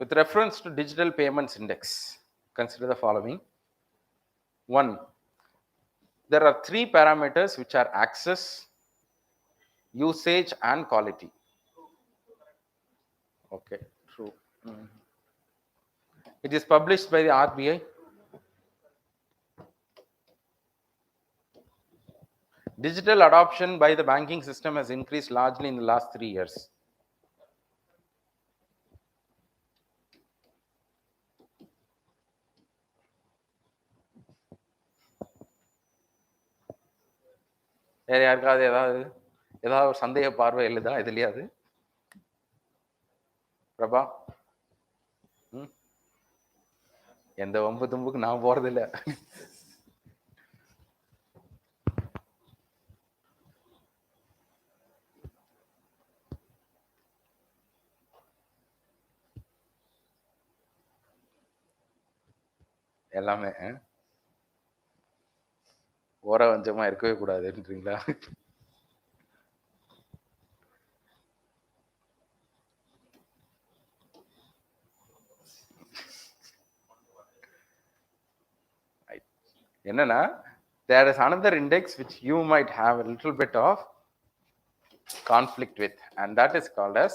With reference to digital payments index, consider the following. One, there are three parameters which are access, usage, and quality. Okay, true. It is published by the RBI. Digital adoption by the banking system has increased largely in the last 3 years. வேற யாருக்காவது ஏதாவது ஒரு சந்தேக பார்வை எழுதா இதுலயாவது? பிரபா, எந்த வம்பு தும்புக்கு நான் போறதில்லை. எல்லாமே ஓர வஞ்சமா இருக்கவே கூடாதுன்றீங்களா? என்னன்னா, there is another index which you might have a little bit of conflict with, and that is called as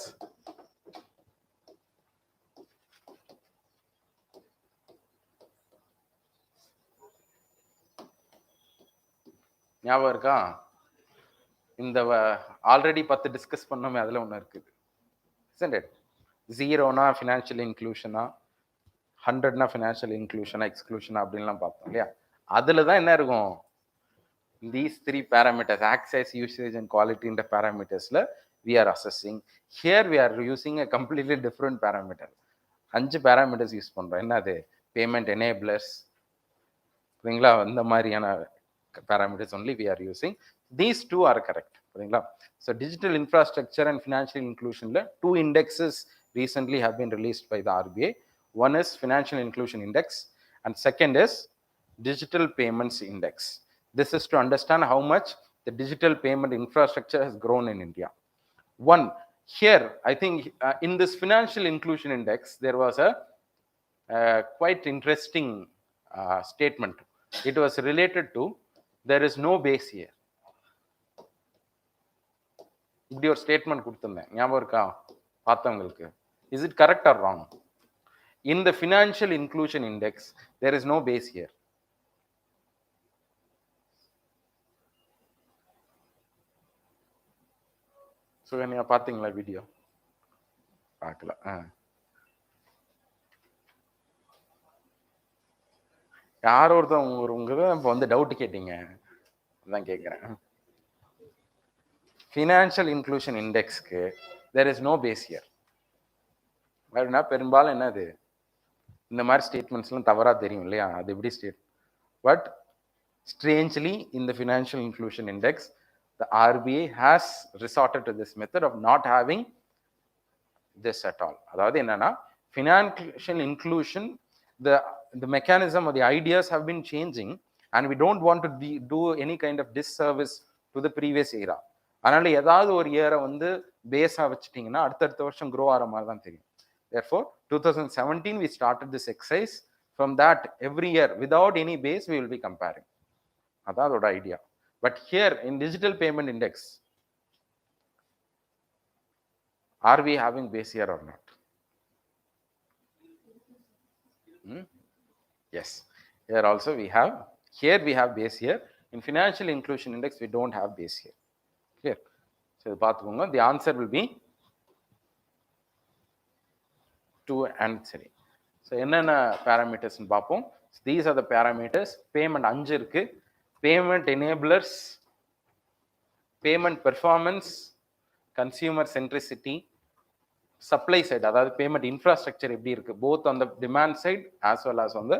ஞாபகம் இருக்கா? இந்த ஆல்ரெடி 10 டிஸ்கஸ் பண்ணோமே, அதுல ஒண்ணு இருக்குது. Isn't it? 0னா ஃபினான்ஷியல் இன்க்ளூஷனா, 100னா ஃபினான்ஷியல் இன்க்ளூஷனா, எக்ஸ்க்ளூஷனா அப்படின்லாம் பார்த்தோம் இல்லையா? அதுல தான் என்ன இருக்கும்? These three parameters, access, usage, and quality in the parameters, we are assessing. Here we are using a completely different parameter. 5 parameters use பண்றோம். என்னது? பேமெண்ட் enablers, சரிங்களா? இந்த மாதிரியான parameters only we are using. These two are correct, சரிங்களா? So digital infrastructure and financial inclusion, 2 indexes recently have been released by the RBI. One is financial inclusion index, and second is digital payments index. This is to understand how much the digital payment infrastructure has grown in India. One, here, I think in this financial inclusion index, there was a quite interesting statement. It was related to there is no base here. இப்படி ஒரு statement கொடுத்திருந்தேன், ஞாபகம் இருக்கா பார்த்தவங்களுக்கு? Is it correct or wrong? In the financial inclusion index, there is no base here. Sukanya பார்த்தீங்களா video? பார்க்கல. யாரோ ஒருத்தவங்க உங்க வந்து டவுட் கேட்டீங்க, அதான் கேட்குறேன். ஃபினான்ஷியல் இன்க்ளூஷன் இண்டெக்ஸ்க்கு there is no base here. அப்படின்னா பெரும்பாலும் என்னது, இந்த மாதிரி ஸ்டேட்மெண்ட்ஸ்லாம் தவறாக தெரியும் இல்லையா? அது எப்படி state? But strangely, in the financial inclusion index, the RBI has resorted to this method of not having this at all. அதாவது என்னன்னா, financial inclusion, the mechanism or the ideas have been changing, and we don't want to do any kind of disservice to the previous era. அதனால ஏதாவது ஒரு இயரை வந்து பேஸா வச்சுட்டீங்கன்னா அடுத்தடுத்த வருஷம் grow ஆகிற மாதிரி தான் தெரியும். Therefore, 2017 we started this exercise. From that, every year without any base we will be comparing. அதான் அதோட idea. But here in digital payment index, are we having base here or not? Yes, here also we have, here we have base here. In financial inclusion index we don't have base here. Clear? So பார்த்துக்கோங்க, the answer will be 2 and 3. So என்னென்ன parameters பார்ப்போம். These are the parameters. Payment 5 இருக்கு. Payment enablers, payment performance, consumer centricity, supply side, அதாவது payment infrastructure எப்படி இருக்கு, both on the demand side as well as on the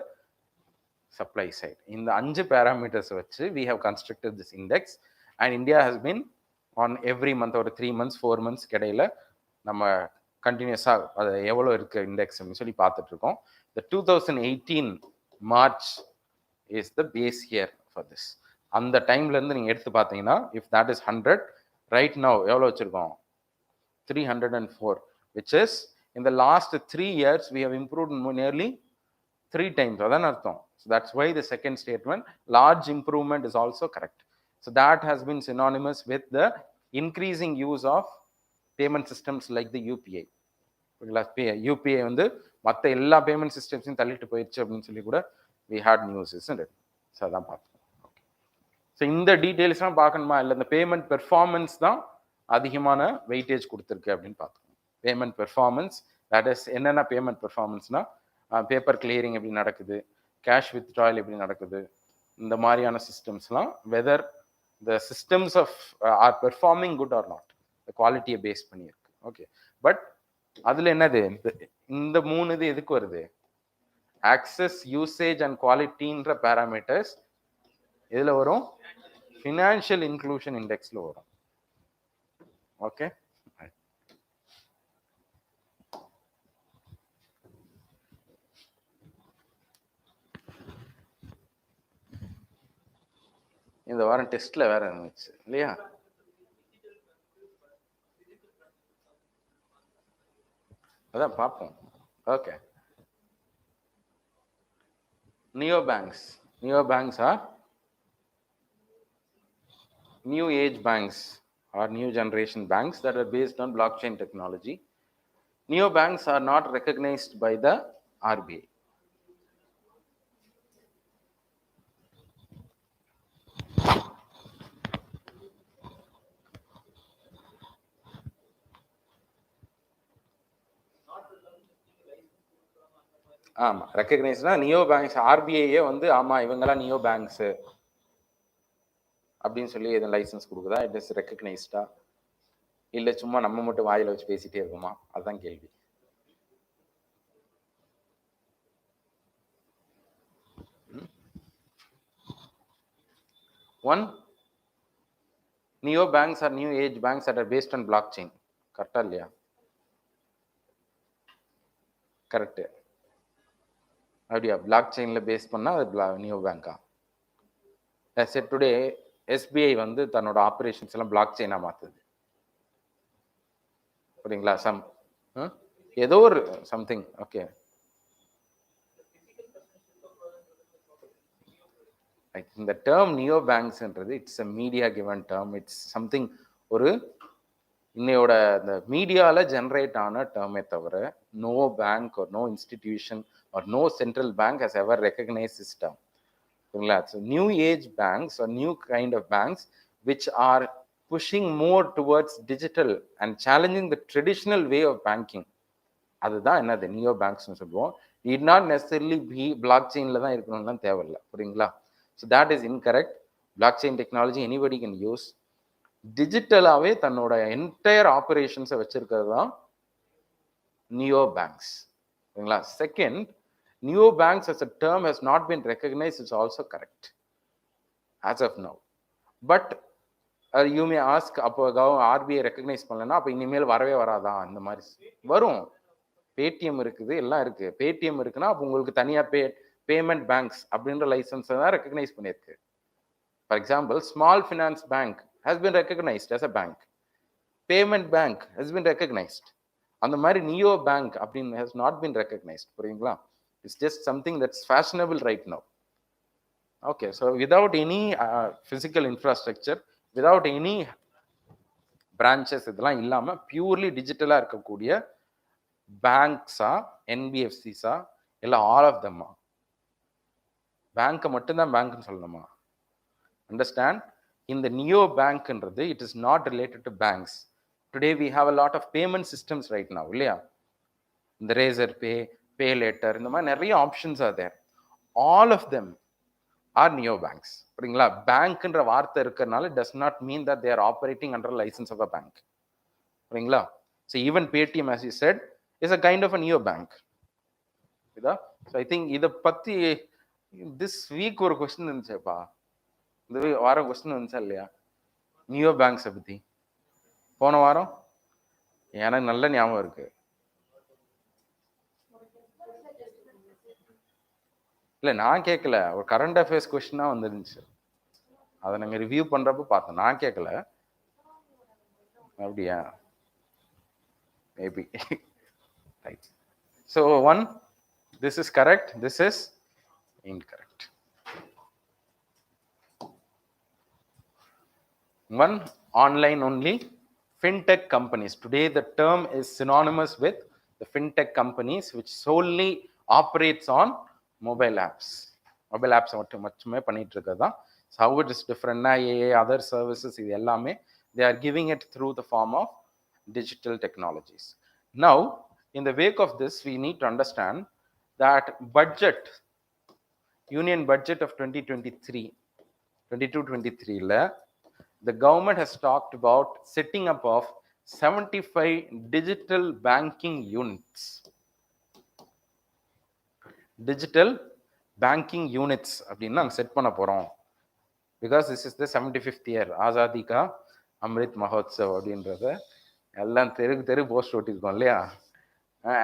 supply side. இந்த 5 parameters வச்சு we have constructed this index, and India has been on every month or 3 months 4 months இடையில நம்ம கண்டினியூஸா அது எவ்வளவு இருக்கு இண்டெக்ஸ் சொல்லி பார்த்துட்டு இருக்கோம். The 2018 March is the base year for this. அந்த டைம்ல இருந்து நீங்க எடுத்து பார்த்தீங்கன்னா, if that is 100, right now எவ்வளவு வச்சிருக்கோம்? 304, which is In the last 3 years we have improved nearly 3 times. அதான் அர்த்தம். So that's why the second statement, large improvement, is also correct. So that has been synonymous with the increasing use of payment systems like the UPI. UPI வந்து மற்ற எல்லா payment சிஸ்டம்ஸையும் தள்ளிட்டு போயிடுச்சு அப்படின்னு சொல்லி கூட we had news, isn't it? So அதான் பார்த்தோம். ஸோ இந்த டீட்டெயில்ஸ்லாம் பார்க்கணுமா, இல்லை இந்த பேமெண்ட் பெர்ஃபார்மன்ஸ் தான் அதிகமான வெயிட்டேஜ் கொடுத்துருக்கு அப்படின்னு பார்த்தோம். பேமெண்ட் பெர்ஃபார்மன்ஸ், தட் இஸ் என்னென்ன பேமெண்ட் பெர்ஃபார்மன்ஸ்னா, பேப்பர் கிளியரிங் எப்படி நடக்குது, கேஷ் வித்ட்ராயல் எப்படி நடக்குது, இந்த மாதிரியான சிஸ்டம்ஸ்லாம் whether the systems of are performing good or not, குவாலிட்டியை பேஸ் பண்ணியிருக்கு. ஓகே, பட் அதில் என்னது, இந்த 3 இது எதுக்கு வருது, ஆக்சஸ், யூசேஜ் அண்ட் குவாலிட்டின்ற பேராமீட்டர்ஸ் எதில் வரும், ஃபினான்ஷியல் இன்க்ளூஷன் இண்டெக்ஸில் வரும். ஓகே, இந்த வாரம் டெஸ்ட்ல வேற இருந்துச்சு இல்லையா, அதான் பார்ப்போம். Okay, neobanks are new age banks or new generation banks that are based on blockchain technology. Neobanks are not recognized by the RBI. ஆமா, ரெக்கக்னைஸ்னா நியோ பேங்க்ஸ், ஆர்பிஐயே வந்து ஆமா இவங்கெல்லாம் நியோ பேங்க்ஸ் அப்படின்னு சொல்லி எதுவும் லைசன்ஸ் கொடுக்குதா, இட் இஸ் ரெக்கக்னைஸ்டா, இல்லை சும்மா நம்ம மட்டும் வாயில வச்சு பேசிட்டே இருக்குமா, அதுதான் கேள்வி. One, neo banks R new age banks that are based on block chain. கரெக்டா இல்லையா? கரெக்டு. அப்படியா, பிளாக் செயின்ல பேஸ் பண்ணா அது நியூ பேங்கா? சரி, டுடே எஸ்பிஐ வந்து தன்னோட ஆப்ரேஷன்ஸ் எல்லாம் பிளாக் செயினா மாத்துது. புரியுங்களா? ஏதோ ஒரு சம்திங். ஓகே, இந்த டேர்ம் நியோ பேங்க்ஸ்ன்றது it's a media given term. It's something, ஒரு இன்னையோட இந்த மீடியால ஜென்ரேட் ஆன டேர்மே தவிர no bank or no institution or no central bank has ever recognized this term. So new age banks or new kind of banks which are pushing more towards digital and challenging the traditional way of banking, அதுதான் என்னது neo பேங்க்ஸ்னு சொல்லுவோம். It not necessarily be block செயின்ல தான் இருக்கணும்லாம் தேவையில்லை. புரியுங்களா? So that is incorrect. Blockchain technology anybody can use. டிஜிட்டலாகவே தன்னோட என்டையர் ஆப்ரேஷன்ஸை வச்சிருக்கிறது தான் நியோ பேங்க்ஸ். சரிங்களா? Second, neo banks as a term has not been recognized. It's also correct as of now. But you may ask, அப்போ RBI recognise பண்ணலன்னா அப்போ இனிமேல் வரவே வராதா? அந்த மாதிரி வரும். பேடிஎம் இருக்குது, எல்லாம் இருக்கு. பேடிஎம் இருக்குன்னா அப்போ உங்களுக்கு தனியாக பேமெண்ட் பேங்க்ஸ் அப்படின்ற லைசன்ஸை தான் ரெக்கக்னைஸ் பண்ணியிருக்கு. For example, small finance bank has been recognized as a bank. Payment bank has been recognized. அந்த மாதிரி நியோ பேங்க் அப்படின்னு has not been recognized. புரியுங்களா? It's just something that's fashionable right now. Okay, so without any physical infrastructure, without any branches, இதெல்லாம் இல்லாம purely டிஜிட்டலா இருக்கக்கூடிய பேங்க்ஸா, என்பிஎஃப்சிஸா, இல்லை all of தம்மா? பேங்க்கை மட்டும்தான் பேங்க்னு சொல்லணுமா? அண்டர்ஸ்டாண்ட், இந்த நியோ பேங்க்ன்றது it is not related to banks. Today we have a lot of payment systems right now, இல்லையா? இந்த ரேசர் பே, பே லேட்டர், இந்த மாதிரி நிறைய options are there. All of them are neo banks. சரிங்களா? பேங்க்ன்ற வார்த்தை இருக்கிறதுனால does not mean that they are operating under licence of a bank. சரிங்களா? So even Paytm, as you said, is a kind of a neo bank. So I think இதை பத்தி this week ஒரு question இருந்துச்சேப்பா, இந்த வாரம் question வந்துச்சா இல்லையா neo பேங்க்ஸை பத்தி? போன வாரம் எனக்கு நல்ல ஞாபகம் இருக்கு. இல்லை, நான் கேட்கல, ஒரு கரண்ட் அஃபேர்ஸ் கொஸ்டினா வந்துருந்துச்சு. அதை நாங்கள் ரிவ்யூ பண்றப்ப பார்த்தோம். நான் கேட்கல. அப்படியா? Maybe. Right. So one, this is correct, this is incorrect. One, online only fintech companies. Today the term is synonymous with the fintech companies which solely operates on mobile apps. Mobile apps மட்டுமே பண்ணிட்டு இருக்கதா. So how it is different na AA other services இது எல்லாமே they are giving it through the form of digital technologies. Now in the wake of this we need to understand that budget union budget of 2023 22-23 la the government has talked about setting up of 75 digital banking units. Digital banking units அப்படின்னா நாங்கள் set பண்ண போகிறோம். Because this is the 75th year Azadi கா அம்ரித் மஹோத்சவ் அப்படின்றத எல்லாம் தெரு post ஓட்டியிருக்கோம் இல்லையா.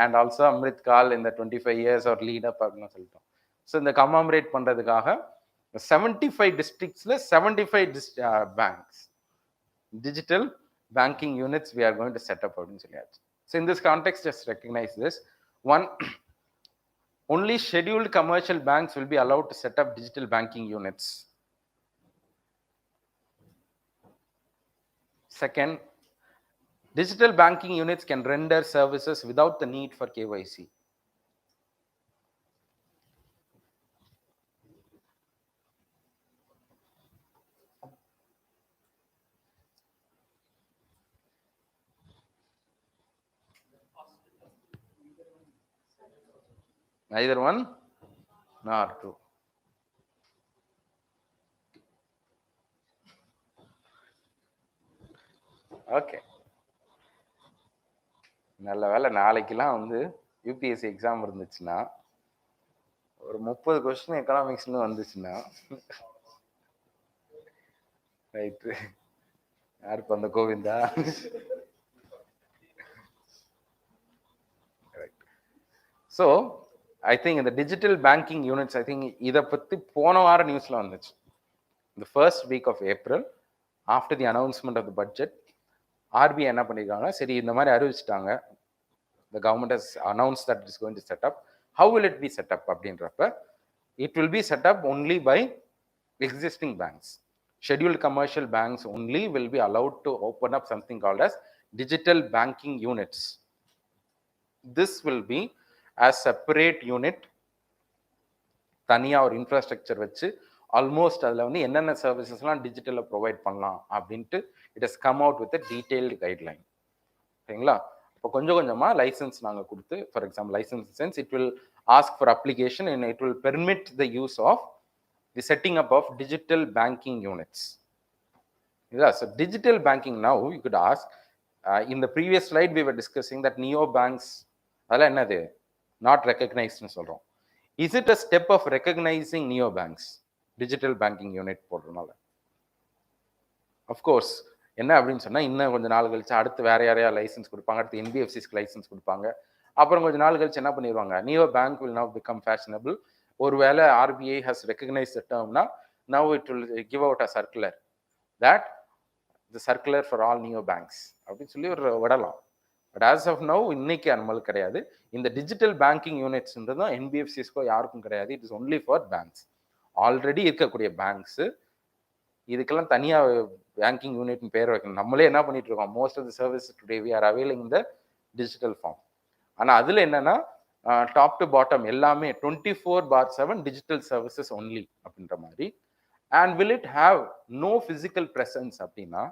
And also Amrit கால் இந்த 25 years ஒரு லீட் அப் அப்படின்னு சொல்லிட்டோம். ஸோ இந்த கமாமரேட் பண்ணுறதுக்காக 75 districtsல 75 banks digital banking units we are going to set up அப்படின்னு சொல்லியாச்சு. So in this context just recognize this. One, only scheduled commercial banks will be allowed to set up digital banking units. Second, digital banking units can render services without the need for KYC. Neither one nor two. Okay. நல்ல வேலை நாளைக்கெல்லாம் வந்து UPSC exam இருந்துச்சுன்னா ஒரு 30 question எக்கனாமிக்ஸ்னு வந்துச்சுன்னா right யாருப்பா அந்த Govinda. So I think இந்த digital banking units I think இதை பற்றி போன வாரம் நியூஸில் வந்துச்சு. இந்த first week of April after the announcement of the budget RBI என்ன பண்ணியிருக்காங்க, சரி இந்த மாதிரி அறிவிச்சிட்டாங்க, the government has announced that it is going to set up. How will it be set up அப்படின்றப்ப it will be set up only by existing banks. Scheduled commercial banks only will be allowed to open up something called as digital banking units. This will be a separate unit, தனியாக ஒரு infrastructure வச்சு almost அதில் வந்து என்னென்ன சர்வீசஸ்லாம் டிஜிட்டலில் provide பண்ணலாம் அப்படின்ட்டு it has come out with detailed guideline. சரிங்களா. இப்போ கொஞ்சம் கொஞ்சமாக லைசன்ஸ் நாங்கள் கொடுத்து, for example licence sense it will ask for application and it will permit the use of the setting up of digital banking units. Yeah, so digital banking now you could ask, in the previous slide we were discussing that neo banks அதெல்லாம் என்னது not recognized னு சொல்றோம். Is it a step of recognizing neo banks digital banking unit போடுறதுனால? Of course என்ன அப்படின்னு சொன்னா இன்னும் கொஞ்சம் நாள் கழிச்சு அடுத்து வேற யாரையா லைசன்ஸ் கொடுப்பாங்க, அடுத்து என்பிஎஃப்சிஸ்க்கு லைசன்ஸ் கொடுப்பாங்க, அப்புறம் கொஞ்சம் நாள் கழிச்சு என்ன பண்ணிடுவாங்க, neo bank will now become fashionable. ஒருவேளை ஆர்பிஐ ஹஸ் ரெகக்னைஸ் த டேர்ம்னா now it will give out a circular that the circular for all neo banks அப்படின்னு சொல்லி ஒரு விடலாம். பட் ஆஸ் ஆஃப் நவ் இன்னைக்கு நம்மளுக்கு கிடையாது. இந்த டிஜிட்டல் பேங்கிங் யூனிட்ஸ்ன்றதும் என்பிஎஃப்சிஸ்க்கோ யாருக்கும் கிடையாது. It is only for banks. Already இருக்கக்கூடிய பேங்க்ஸ் இதுக்கெல்லாம் தனியாக பேங்கிங் யூனிட்னு பேர் வைக்கணும். நம்மளே என்ன பண்ணிட்டு இருக்கோம், most of the services today we are availing the digital form. ஆனால் அதில் என்னன்னா டாப் டு பாட்டம் எல்லாமே 24/7 டிஜிட்டல் சர்வீசஸ் ஒன்லி அப்படின்ற மாதிரி. And will it have no physical presence அப்படின்னா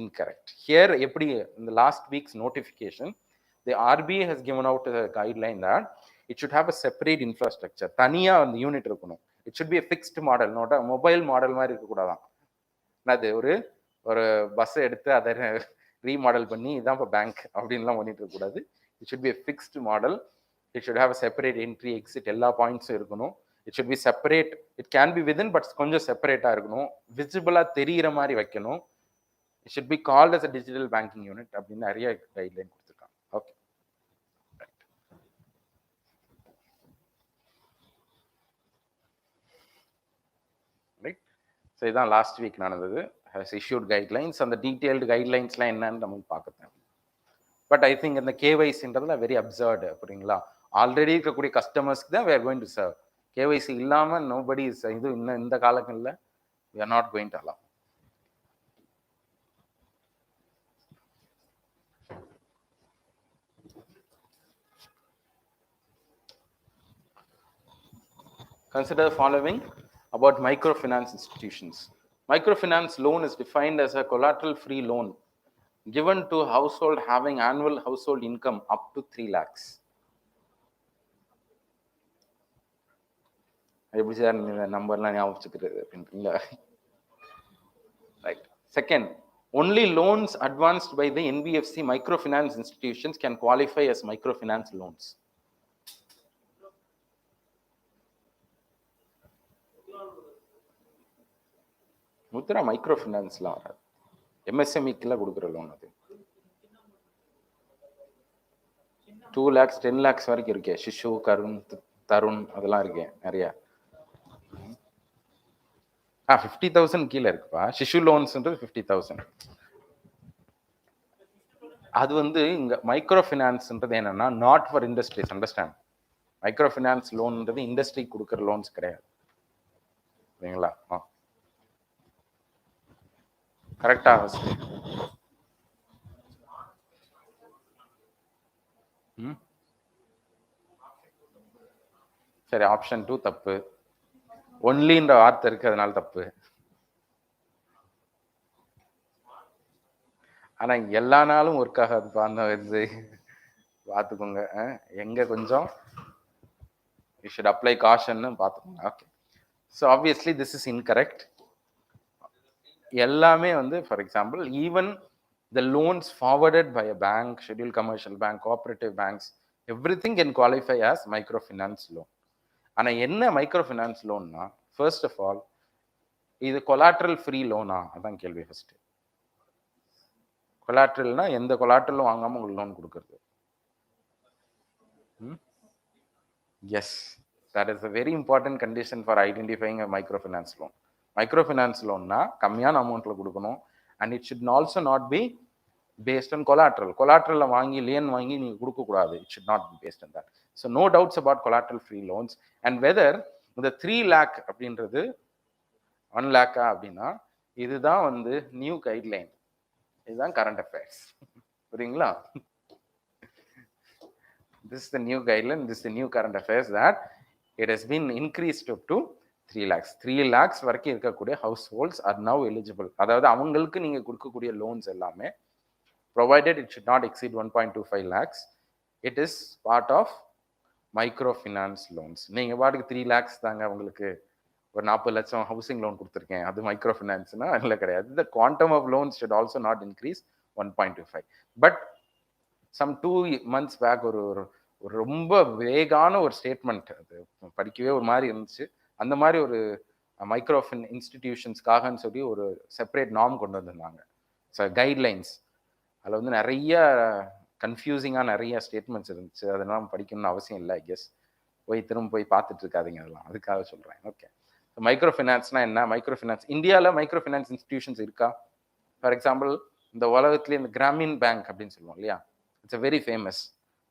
இன்கரெக்ட். ஹியர் எப்படி இந்த last weeks notification the RBI has given out guideline that it should have a separate infrastructure. தனியாக அந்த unit இருக்கணும். It should be a fixed model, not a mobile model மாதிரி இருக்கக்கூடாதான். அது ஒரு ஒரு பஸ்ஸை எடுத்து அதை ரீமாடல் பண்ணி இதான் இப்போ பேங்க் அப்படின்லாம் பண்ணிட்டு இருக்கக்கூடாது. It should be a fixed model. It should have a separate entry exit, எல்லா பாயிண்ட்ஸும் இருக்கணும். It should be separate. It can be within, but கொஞ்சம் செப்பரேட்டாக இருக்கணும். விசிபிளாக தெரிகிற மாதிரி வைக்கணும். It should be called as a digital banking unit அப்படின்னு நிறைய கைட்லைன் கொடுத்துருக்காங்க. Okay, right. ஸோ இதுதான் லாஸ்ட் வீக் நடந்தது. Has issued guidelines. அந்த டீட்டெயில்டு கைட்லைன்ஸ்லாம் என்னன்னு நமக்கு பார்க்க தேவை. பட் ஐ திங்க் இந்த கேவைசின்றதுல வெரி அப்சர்டு புரியுங்களா. ஆல்ரெடி இருக்கக்கூடிய கஸ்டமர்ஸ்க்கு தான் we are going to serve. KYC இல்லாமல் நோபடி இஸ் இது இன்னும் இந்த காலங்களில் we are not going to allow. Consider the following about microfinance institutions. Microfinance loan is defined as a collateral-free loan given to a household having annual household income up to 3 lakhs. எப்படி sir இந்த நம்பர்லாம் ஞாபகம் வச்சுக்கிறது அப்படின்றீங்களா? Right. Second, only loans advanced by the NBFC microfinance institutions can qualify as microfinance loans. Mudra மைக்ரோஃபினான்ஸ்லாம் வராது. எம்எஸ்எம்இக்குலாம் கொடுக்குற loan அது 2 lakhs 10 lakhs வரைக்கும் இருக்கே. சிஷு, கருண், தருண் அதெல்லாம் இருக்கே நிறைய. 50,000 கீழே இருக்குப்பா. சிஷு லோன்ஸ்ன்றது 50,000. அது வந்து இங்க மைக்ரோ ஃபினான்ஸ்ன்றது என்னன்னா not for industries. Understand? Micro finance லோன்ன்றது இண்டஸ்ட்ரி கொடுக்குற லோன்ஸ் கிடையாது. சரிங்களா? கரெக்டா? சரி, ஆப்ஷன் 2 தப்பு. ஒன்லின்ற வார்த்தை இருக்கு, அதனால தப்பு. ஆனா எல்லா நாளும் ஒர்க் ஆகாதுப்பா அந்த இது, பார்த்துக்கோங்க. எங்க கொஞ்சம் யூ ஷுட் அப்ளை காஷன்னு பார்த்துக்கோங்க. Okay, so obviously this is incorrect. எல்லாமே வந்து for example even the loans forwarded by a bank, scheduled commercial bank, cooperative banks, everything can qualify as microfinance loan. ஆனா என்ன மைக்ரோஃபினான்ஸ் லோன்னா, ஃபர்ஸ்ட் ஆஃப் ஆல் இது collateral free லோனா? அதான் கேள்வி first. கொலாட்ரல்னா எந்த கொலாட்ரலும் வாங்காம உங்களுக்கு லோன் கொடுக்கறது. Yes, that is a very important condition for identifying a microfinance loan. மைக்ரோஃபினான்ஸ் லோன்னா கம்மியான அமௌண்ட்ல கொடுக்கணும். And it should also not be based on collateral. கொலாட்ரல்ல வாங்கி லேன் வாங்கி நீங்க கொடுக்கக்கூடாது. It should not be based on that. So no doubts about collateral free loans. And whether இந்த 3 lakh அப்படின்றது 1 lakh அப்படின்னா இதுதான் வந்து நியூ கைட்லைன். இதுதான் கரண்ட் அஃபேர்ஸ். புரியுங்களா? This is the new guideline, this is the new current affairs that it has been increased up to 3 lakhs. 3 lakhs வரைக்கும் இருக்கக்கூடிய households are now eligible. அதாவது அவங்களுக்கு நீங்க கொடுக்கக்கூடிய லோன்ஸ் எல்லாமே provided it should not exceed 1.25 lakhs, it is part of microfinance loans. நீங்க பாட்டுக்கு 3 lakhs தாங்க உங்களுக்கு ஒரு 40 லட்சம் ஹவுசிங் லோன் கொடுத்துருக்கேன், அது மைக்ரோ ஃபினான்ஸ்னா இல்லை, கிடையாது. The quantum of loans should also not increase 1.25. But some 2 months back ஒரு ரொம்ப வேகான ஒரு ஸ்டேட்மெண்ட், அது படிக்கவே ஒரு மாதிரி இருந்துச்சு. அந்த மாதிரி ஒரு மைக்ரோஃபின் இன்ஸ்டிடியூஷன்ஸ்க்காகன்னு சொல்லி ஒரு செப்பரேட் நார்ம் கொண்டு வந்திருந்தாங்க, கைட்லைன்ஸ். அதில் வந்து நிறைய கன்ஃபியூசிங்காக நிறைய ஸ்டேட்மெண்ட்ஸ் இருந்துச்சு. அதெல்லாம் படிக்கணும்னு அவசியம் இல்லை. ஐ கெஸ் திரும்ப போய் பார்த்துட்டு இருக்காதிங்க, அதெல்லாம் அதுக்காக சொல்கிறேன். ஓகே, மைக்ரோ ஃபினான்ஸ்னா என்ன? மைக்ரோ ஃபினான்ஸ் இந்தியாவில் மைக்ரோ ஃபினான்ஸ் இன்ஸ்டிடியூஷன்ஸ் இருக்கா? ஃபார் எக்ஸாம்பிள் இந்த உலகத்துலேயே இந்த கிராமின் பேங்க் அப்படின்னு சொல்லுவோம் இல்லையா, it's a very famous.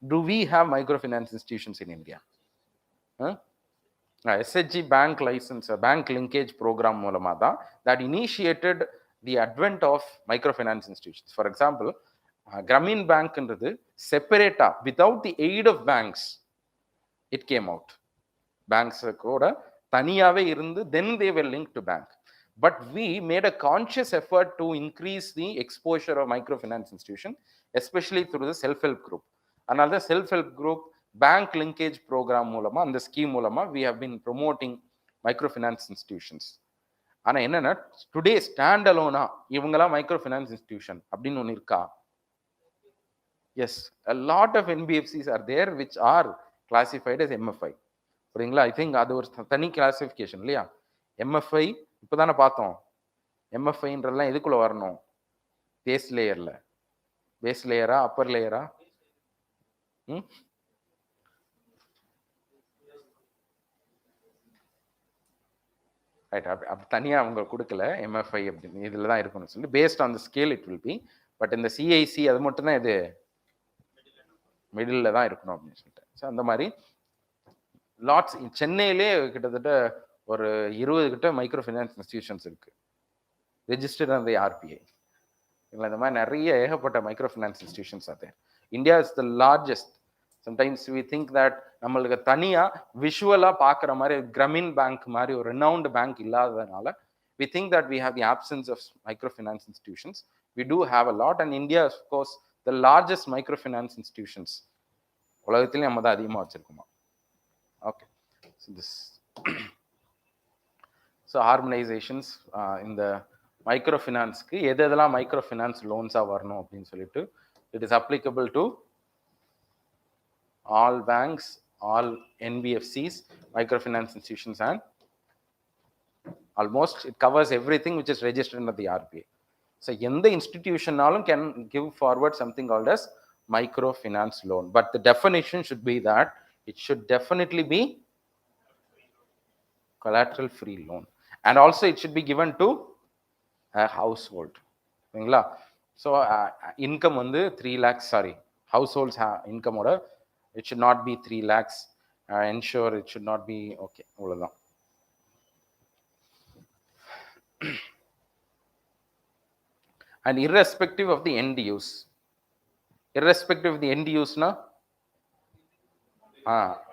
Do we have microfinance institutions in India? SHG bank license, bank linkage program மூலமா தான் that initiated the advent of microfinance institutions. For example, Grameen Bank ன்றது செப்பரேட்டா without the aid of banks it came out. Banks கூட தனியாவே இருந்து then they were linked to bank. But we made a conscious effort to increase the exposure of microfinance institution, especially through the self-help group. Another self-help group bank linkage program மூலமா, அந்த scheme மூலமா we have been promoting microfinance institutions. ஆனா என்னன்னா today stand அலோனா இவங்கெல்லாம் மைக்ரோஃபினான்ஸ் institution அப்படின்னு ஒன்று இருக்கா? Yes, a lot of NBFCs are there which are classified as MFI. புரியுங்களா? ஐ திங்க் அது ஒரு தனி கிளாசிஃபிகேஷன் இல்லையா? MFI இப்போதானே பார்த்தோம். MFIன்றதெல்லாம் எதுக்குள்ள வரணும்? பேஸ் லேயர்ல. பேஸ் லேயரா அப்பர் லேயரா? ரைட், அப்படி தனியாக அவங்க கொடுக்கல MFI அப்படின்னு, இதில் தான் இருக்கணும்னு சொல்லி based on the scale it will be. But இந்த CIC அது மட்டும் தான் இது மிடில் தான் இருக்கணும் அப்படின்னு சொல்லிட்டு. ஸோ அந்த மாதிரி லாட்ஸ் சென்னையிலே கிட்டத்தட்ட ஒரு 20 கிட்ட மைக்ரோ ஃபைனான்ஸ் இன்ஸ்டிடியூஷன்ஸ் இருக்கு, ரெஜிஸ்டர்ட் அந்த ஆர்பிஐ. இந்த மாதிரி நிறைய ஏகப்பட்ட மைக்ரோ ஃபைனான்ஸ் இன்ஸ்டிடியூஷன்ஸ் அது. India is the largest. Sometimes we think that நம்மளுக்கு தனியாக விஷுவலாக பார்க்குற மாதிரி கிராமின் பேங்க் மாதிரி ஒரு ரெனவுண்ட் பேங்க் இல்லாததுனால we think that we have the absence of microfinance institutions. We do have a lot, and India is of course the largest microfinance institutions. உலகத்திலே நம்ம தான் அதிகமாக வச்சிருக்கோமா. Okay, so this so harmonizations இந்த மைக்ரோஃபினான்ஸ்க்கு எதெல்லாம் மைக்ரோஃபினான்ஸ் லோன்ஸாக வரணும் அப்படின்னு சொல்லிட்டு it is applicable to all banks, all NBFCs, microfinance institutions, and almost it covers everything which is registered under the RBI. So எந்த இன்ஸ்டிடியூஷனாலும் can give forward something called as microfinance loan, but the definition should be that it should definitely be collateral free loan, and also it should be given to a household. சரிங்களா? So income வந்து 3 lakhs, sorry, households இன்கமோட it should not be 3 lakhs. Ensure it should not be, okay, அவ்வளோதான். And irrespective of the end use. Irrespective of the end use னா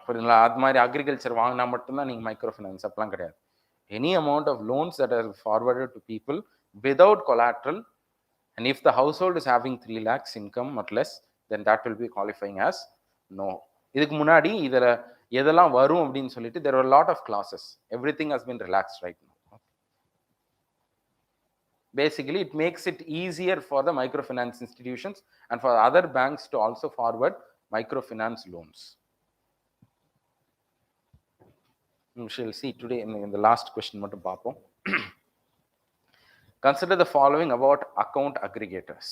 புரியுங்களா? அது மாதிரி agriculture வாங்கினா மட்டும்தான் நீங்கள் மைக்ரோ ஃபைனான்ஸ் அப்படிலாம் கிடையாது. Any amount of loans that are forwarded to people without collateral, and if the household is having 3 lakhs income or less, then that will be qualifying as no. இதுக்கு முன்னாடி இதில் எதெல்லாம் வரும் அப்படின்னு சொல்லிட்டு there are a lot of clauses. Everything has been relaxed right now. Basically, it makes it easier for the microfinance institutions and for other banks to also forward microfinance loans. We shall see today in the last question mattum paapom. Consider the following about account aggregators.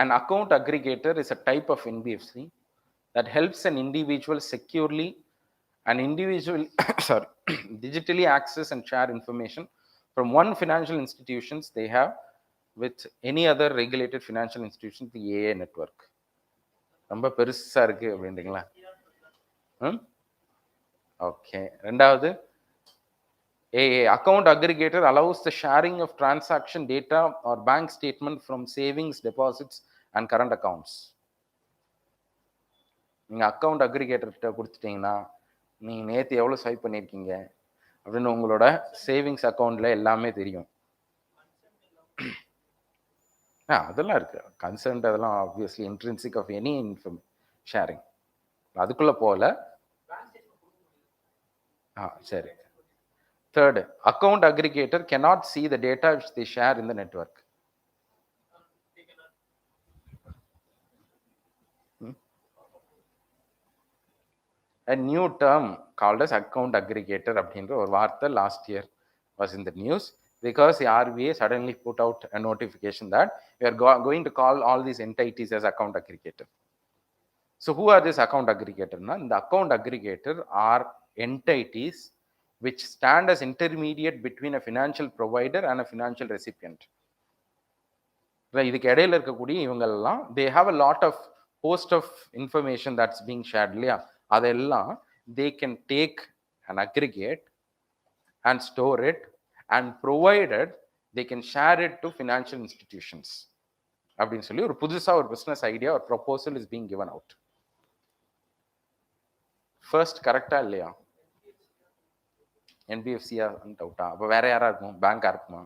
An account aggregator is a type of NBFC that helps an individual securely digitally access and share information from one financial institutions they have with any other regulated financial institution, the AA network. ரொம்ப பெருசா இருக்கு அப்படின்றீங்களா? Okay. ரெண்டாவது, AA account aggregator allows the sharing of transaction data or bank statement from savings, deposits and current accounts. நீங்க account அக்ரிகேட்டர்கிட்ட கொடுத்துட்டீங்கன்னா நீங்கள் நேற்று எவ்வளோ ஸ்வைப் பண்ணியிருக்கீங்க அப்படின்னு உங்களோட சேவிங்ஸ் அக்கௌண்ட்டில் எல்லாமே தெரியும். அதெல்லாம் இருக்குது. கன்சர்ன்ட் அதெல்லாம் obviously intrinsic of any sharing. அதுக்குள்ளே போகல. சரி. Third, account aggregator cannot see the data which they share in the network. A new term called as account aggregator அப்படின்ற ஒரு வார்த்தை last year was in the news because the RBI suddenly put out a notification that we are going to call all these entities as account aggregator. So who are this account aggregator? The account aggregator are entities which stand as intermediate between a financial provider and a financial recipient. இதுக்கு இடையில இருக்கக்கூடிய இவங்கெல்லாம் they have a lot of host of information that's being shared இல்லையா? அதெல்லாம் they can take and aggregate and store it and provided they can share it to financial institutions அப்படின்னு சொல்லி ஒரு புதுசா ஒரு பிசினஸ் ஐடியா ஒரு proposal is being given out. First கரெக்டா இல்லையா? என்பிஎஃப்சியா டவுட்டா? அப்போ வேற யாரா இருக்கும்? பேங்கா இருக்குமா?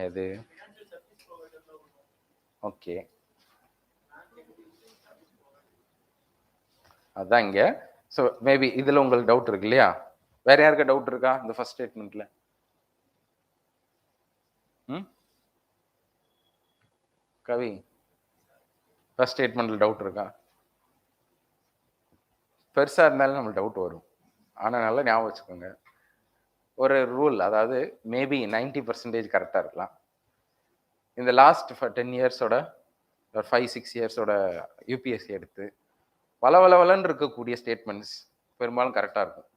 எது? ஓகே, அதான் இங்க. ஸோ மேபி இதுல உங்களுக்கு டவுட் இருக்கு இல்லையா? வேற யாருக்கு டவுட் இருக்கா இந்த ஃபர்ஸ்ட் ஸ்டேட்மெண்ட்ல? கவி, ஃபர்ஸ்ட் ஸ்டேட்மெண்ட்ல டவுட் இருக்கா? பெருசா இருந்தாலும் நம்மளுக்கு டவுட் வரும். ஆனா நல்லா ஞாபகம் வச்சுக்கோங்க, ஒரு ரூல், அதாவது மேபி 90% கரெக்டாக இருக்கலாம். இந்த லாஸ்ட் 10 இயர்ஸோட ஒரு 5-6 இயர்ஸோட யூபிஎஸ்சி எடுத்து வளவளவலன்னு இருக்கக்கூடிய ஸ்டேட்மெண்ட்ஸ் பெரும்பாலும் கரெக்டாக இருக்கும்.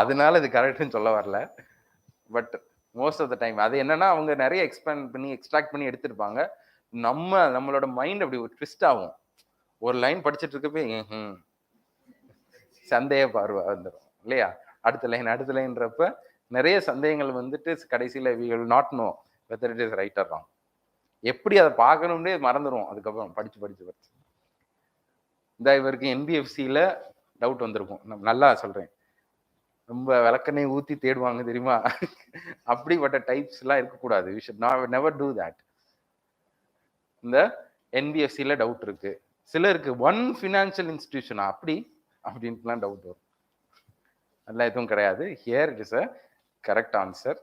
அதனால இது கரெக்ட்னு சொல்ல வரல. But most of the time அது என்னன்னா அவங்க நிறைய எக்ஸ்பேண்ட் பண்ணி எக்ஸ்ட்ராக்ட் பண்ணி எடுத்திருப்பாங்க. நம்மளோட மைண்ட் அப்படி ஒரு ட்விஸ்ட் ஆகும். ஒரு லைன் படிச்சுட்டு இருக்கப்ப சந்தேக பார்வை வந்துடும் இல்லையா? அடுத்த லைன்றப்ப நிறைய சந்தேகங்கள் வந்துட்டு கடைசியில் we will not know whether it is right or wrong. எப்படி அதை பார்க்கணும்னே மறந்துடும் அதுக்கப்புறம் படிச்சு. இந்த இவருக்கு என்பிஎஃப்சியில் டவுட் வந்திருக்கும். நான் நல்லா சொல்றேன், ரொம்ப விளக்கண்ணை ஊற்றி தேடுவாங்க தெரியுமா? அப்படிப்பட்ட டைப்ஸ்லாம் இருக்கக்கூடாது. We should never do that. இந்த என்பிஎஃப்சியில் டவுட் இருக்கு, சிலருக்கு ஒன் ஃபினான்ஷியல் இன்ஸ்டிடியூஷனா அப்படின்ட்டுலாம் டவுட் வரும். அதெல்லாம் எதுவும் கிடையாது. Here it is a correct answer,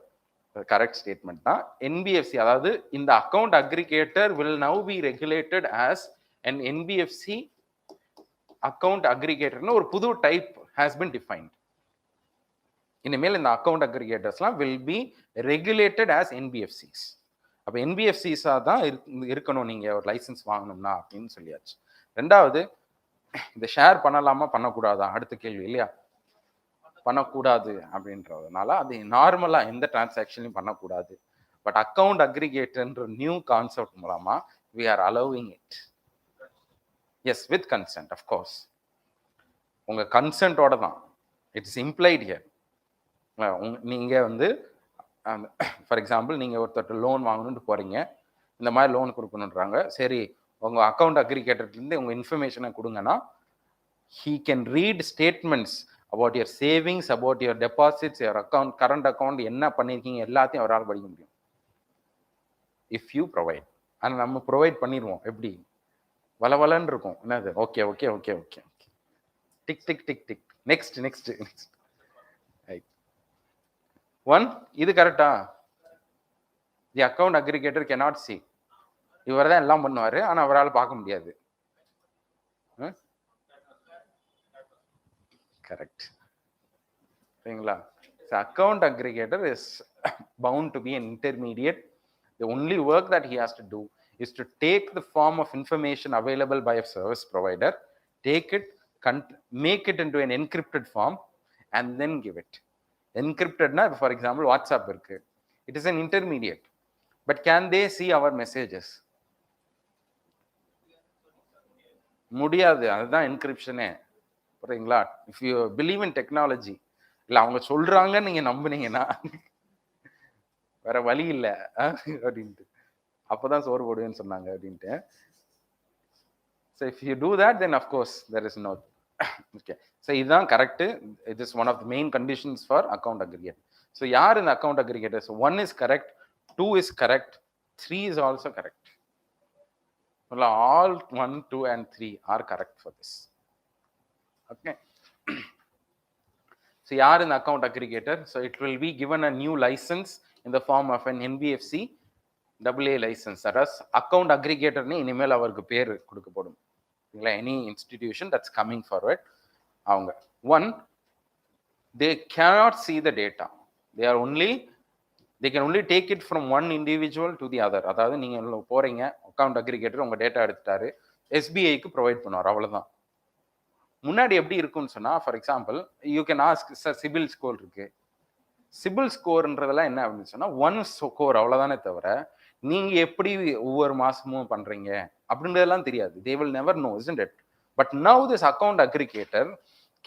correct statement தான். என்பிஎஃப்சி அதாவது இந்த account aggregator will now be regulated as an NBFC account அக்ரிகேட்டர்னு ஒரு புது டைப் ஹேஸ் பின் டிஃபைன்ட். இனிமேல் இந்த அக்கௌண்ட் அக்ரிகேட்டர்ஸ்லாம் will be regulated as NBFCs. அப்போ என்பிஎஃப்சிஸாக தான் இருக்கணும் நீங்கள் ஒரு லைசன்ஸ் வாங்கணும்னா அப்படின்னு சொல்லியாச்சு. ரெண்டாவது, இந்த ஷேர் பண்ணலாமா பண்ணக்கூடாதா அடுத்த கேள்வி இல்லையா? பண்ணக்கூடாது அப்படின்றதுனால அது நார்மலாக எந்த டிரான்சாக்ஷன்லையும் பண்ணக்கூடாது. பட் அக்கௌண்ட் அக்ரிகேட்டர்ன்ற நியூ கான்செப்ட் மூலமா we are allowing it. Yes, with consent, of course. உங்க கன்சென்ட்டோட தான், இட்ஸ் இம்ப்ளைட் ஹியர். நீங்க வந்து ஃபார் எக்ஸாம்பிள் நீங்க ஒருத்தர் லோன் வாங்கணும்னு போறீங்க, இந்த மாதிரி லோன் கொடுக்கணுன்றாங்க. சரி, உங்க அக்கௌண்ட் அக்ரிகேட்டர்லேருந்து உங்க இன்ஃபர்மேஷனை கொடுங்கன்னா he can read statements about your savings, about your deposits, your account, current account, என்ன பண்ணியிருக்கீங்க எல்லாத்தையும் அவரால் படிக்க முடியும் if you provide. ஆனால் நம்ம ப்ரொவைட் பண்ணிடுவோம். எப்படி வளவலன்னு இருக்கும். என்னது? Okay okay okay okay tick tick tick tick next next next one. இது கரெக்டா? The account aggregator cannot see. இவர் தான் எல்லாம் பண்ணுவார், ஆனால் அவரால் பார்க்க முடியாது. கரெக்ட், சரிங்களா? Account aggregator is bound to be an intermediate. The only work that he has to do is to take the form of information available by a service provider, take it, make it into an encrypted form, and then give it. Encrypted na, for example, WhatsApp irukku. It is an intermediate. But can they see our messages? முடியாது. அதுதான் என்கிரிப்ஷனே. புரியுங்களா? If you believe in technology, இல்லை அவங்க சொல்றாங்கன்னு நீங்க நம்புனீங்கன்னா வேற வழி இல்லை அப்படின்ட்டு, அப்போதான் சோறு போடுவேன்னு சொன்னாங்க அப்படின்ட்டு. So if you do that then of course there is no. Okay, so இதுதான் correct. It is one of the main conditions for account aggregator. So யார் இந்த account aggregators? 1 is correct, 2 is correct, 3 is also correct. All 1, 2 and 3 are correct for this. Okay. So yaar in account aggregator, so it will be given a new license in the form of an NBFC AA license. That is account aggregator ne inimel avarku per kodukapodum. Any institution that's coming forward, avanga one, they cannot see the data. They can only take it from one individual to the other. அதாவது நீங்க போறீங்க, account aggregator உங்க data எடுத்துட்டாரு, எஸ்பிஐக்கு provide பண்ணுவார், அவ்வளவுதான். முன்னாடி எப்படி இருக்கும்னு சொன்னா, for example you can ask sir CIBIL score இருக்கு. சிபில் ஸ்கோர்ன்றதெல்லாம் என்ன அப்படின்னு சொன்னா ஒன் ஸ்கோர், அவ்வளவுதானே தவிர நீங்க எப்படி ஒவ்வொரு மாசமும் பண்றீங்க அப்படின்றதெல்லாம் தெரியாது. They will never know, isn't it? But now this account aggregator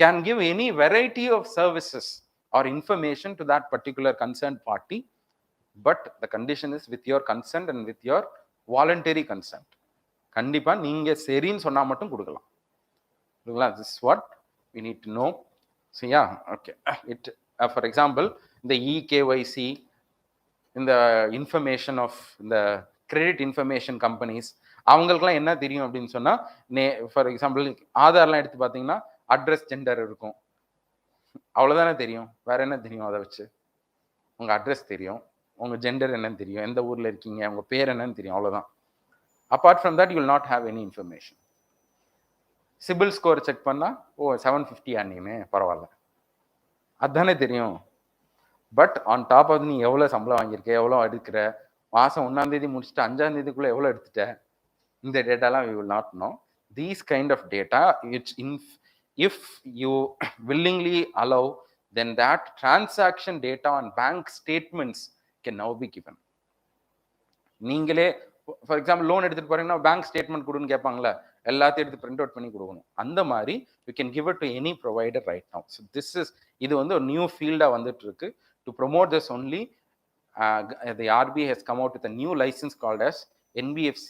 can give any variety of services or information to that particular concerned party, but the condition is with your consent and with your voluntary consent. கண்டிப்பா நீங்க சரின்னு சொன்னா மட்டும் கொடுக்கலாம். This is what we need to know. So yeah, okay. For example, the eKYC, in the information of the credit information companies, அவங்களுக்குலாம் என்ன தெரியும் அப்படின்னு சொன்னா, ஃபார் எக்ஸாம்பிள் ஆதார்லாம் எடுத்து பார்த்தீங்கன்னா அட்ரஸ் ஜெண்டர் இருக்கும், அவ்வளோதானே தெரியும். வேற என்ன தெரியும்? அதை வச்சு உங்க அட்ரஸ் தெரியும், உங்க ஜெண்டர் என்னன்னு தெரியும், எந்த ஊர்ல இருக்கீங்க, உங்க பேர் என்னன்னு தெரியும், அவ்வளோதான். Apart from that you will not have any information. CIBIL score check பண்ணா, ஓ 750 ஆனியுமே பரவாயில்ல, அதுதானே தெரியும். பட் ஆன் டாப் ஆஃப் நீ எவ்வளோ சம்பளம் வாங்கியிருக்க, எவ்வளோ எடுக்கிற, மாதம் 1ஆம் தேதி முடிச்சுட்டு 5ஆம் தேதிக்குள்ளே எவ்வளோ எடுத்துட்ட, இந்த டேட்டாலாம் we will not know. these kind of data, which if you willingly allow, then that transaction data on bank statements can now be given. நீங்களே ஃபார் எக்ஸாம்பிள் லோன் எடுத்துட்டு போறீங்கன்னா பேங்க் ஸ்டேட்மெண்ட் கொடுன்னு கேட்பாங்களா, எல்லாத்தையும் எடுத்து பிரிண்ட் அவுட் பண்ணி கொடுக்கணும். அந்த மாதிரி you can give it to any provider right now. So இது வந்து ஒரு நியூ ஃபீல்டா வந்துட்டு இருக்கு. To promote this only, the RBI has come out with a new license called as NBFC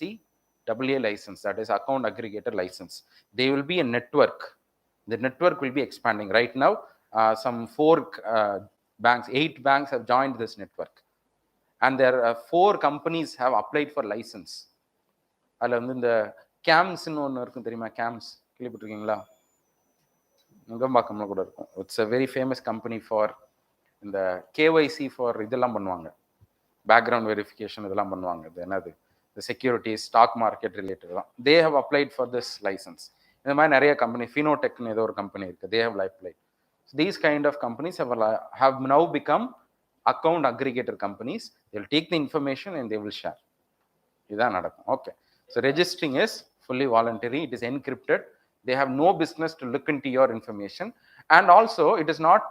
AA license, that is account aggregator license. They will be a network. The network will be expanding. Right now, some 8 banks have joined this network. And there are 4 companies have applied for license. அதில் வந்து இந்த கேம்ஸ்ன்னு ஒன்று இருக்கும் தெரியுமா? Games கேள்விப்பட்டிருக்கீங்களா? நுங்கம்பாக்கம்ல கூட இருக்கும். It's a very famous company for இந்த கேஒய்சி ஃபார் இதெல்லாம் பண்ணுவாங்க, பேக்ரவுண்ட் வெரிஃபிகேஷன் இதெல்லாம் பண்ணுவாங்க. இது என்னது, இந்த செக்யூரிட்டிஸ், ஸ்டாக் மார்க்கெட் ரிலேட்டட் தான். They have applied for this license. இந்த மாதிரி நிறைய கம்பெனி, ஃபினோடெக்னு ஏதோ ஒரு கம்பெனி இருக்குது, they have applied. These kind of companies have now become account aggregator companies. They will take the information and they will share. இதான் நடக்கும். Okay, so registering is fully voluntary. It is encrypted. They have no business to look into your information. And also it is not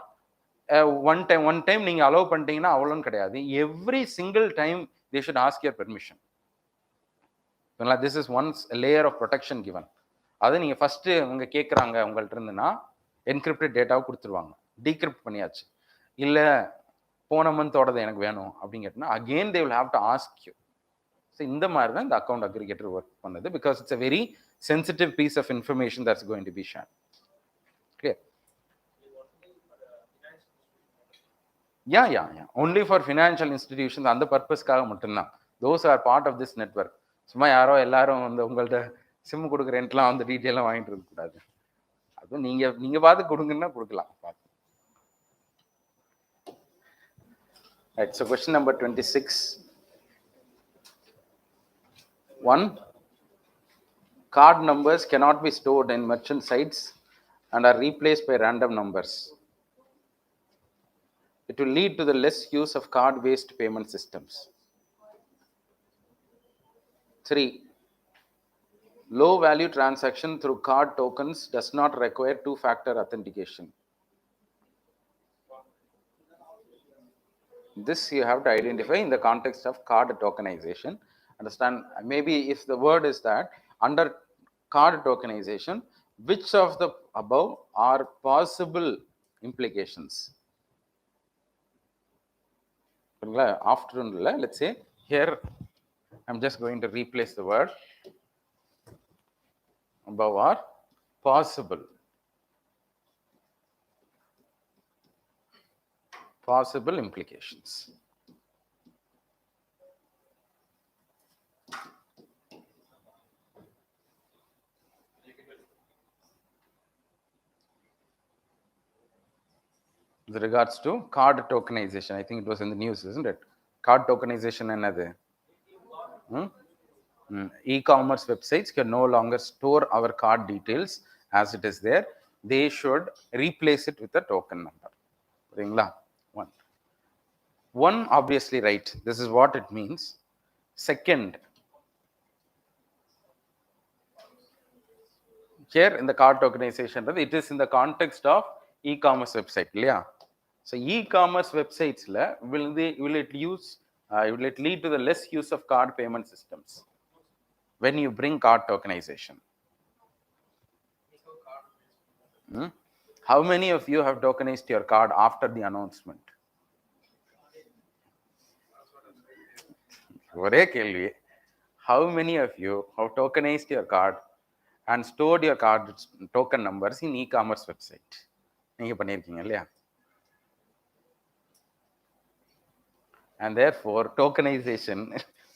one time நீங்க allow பண்ணிட்டீங்கன்னா அவ்வளோன்னு கிடையாது. Every single time they should ask your permission. This is one layer of protection given. அது நீங்க first உங்க கேட்குறாங்க உங்கள்ட்ட இருந்துன்னா encrypted டேட்டாவை கொடுத்துருவாங்க, டீக்ரிப்ட் பண்ணியாச்சு. இல்லை போன மந்தோடது எனக்கு வேணும் அப்படின்னு கேட்டோம்னா again they will have to ask you. So இந்த மாதிரி தான் இந்த அக்கௌண்ட் அக்ரிகேட்டர் ஒர்க் பண்ணுது. Because it's a very sensitive piece of information that's going to be share. Clear? Yeah only for financial institutions, அந்த பர்பஸ்க்காக மட்டும்தான். Those are part of this network. சும்மா யாரோ எல்லாரும் வந்து உங்கள்ட்ட சிம் கொடுக்குறேன்ட்டுலாம் வந்து டீட்டெயிலாக வாங்கிட்டு இருக்கக்கூடாது. அதுவும் நீங்க பார்த்து கொடுங்கன்னா கொடுக்கலாம். Right, so question number 26. 1. Card numbers cannot be stored in merchant sites and are replaced by random numbers. It will lead to the less use of card-based payment systems. 3. Low-value transaction through card tokens does not require two-factor authentication. This you have to identify in the context of card tokenization. Understand, maybe if the word is that under card tokenization, which of the above are possible implications? After, let's say here I'm just going to replace the word above are possible implications. With regards to card tokenization, I think it was in the news, isn't it? Card tokenization என்னது? E-commerce websites can no longer store our card details as it is there. They should replace it with a token number. சரிங்களா? One obviously right, this is what it means. Second, here in the card tokenization, it is in the context of e-commerce website, இல்லையா? So e-commerce websites will it lead to the less use of card payment systems when you bring card tokenization? How many of you have tokenized your card after the announcement? ஒரே கேள்வி, how many of you have tokenized your card and stored your card token numbers in e-commerce website? நீங்க பண்ணிருக்கீங்க இல்லையா? And therefore tokenization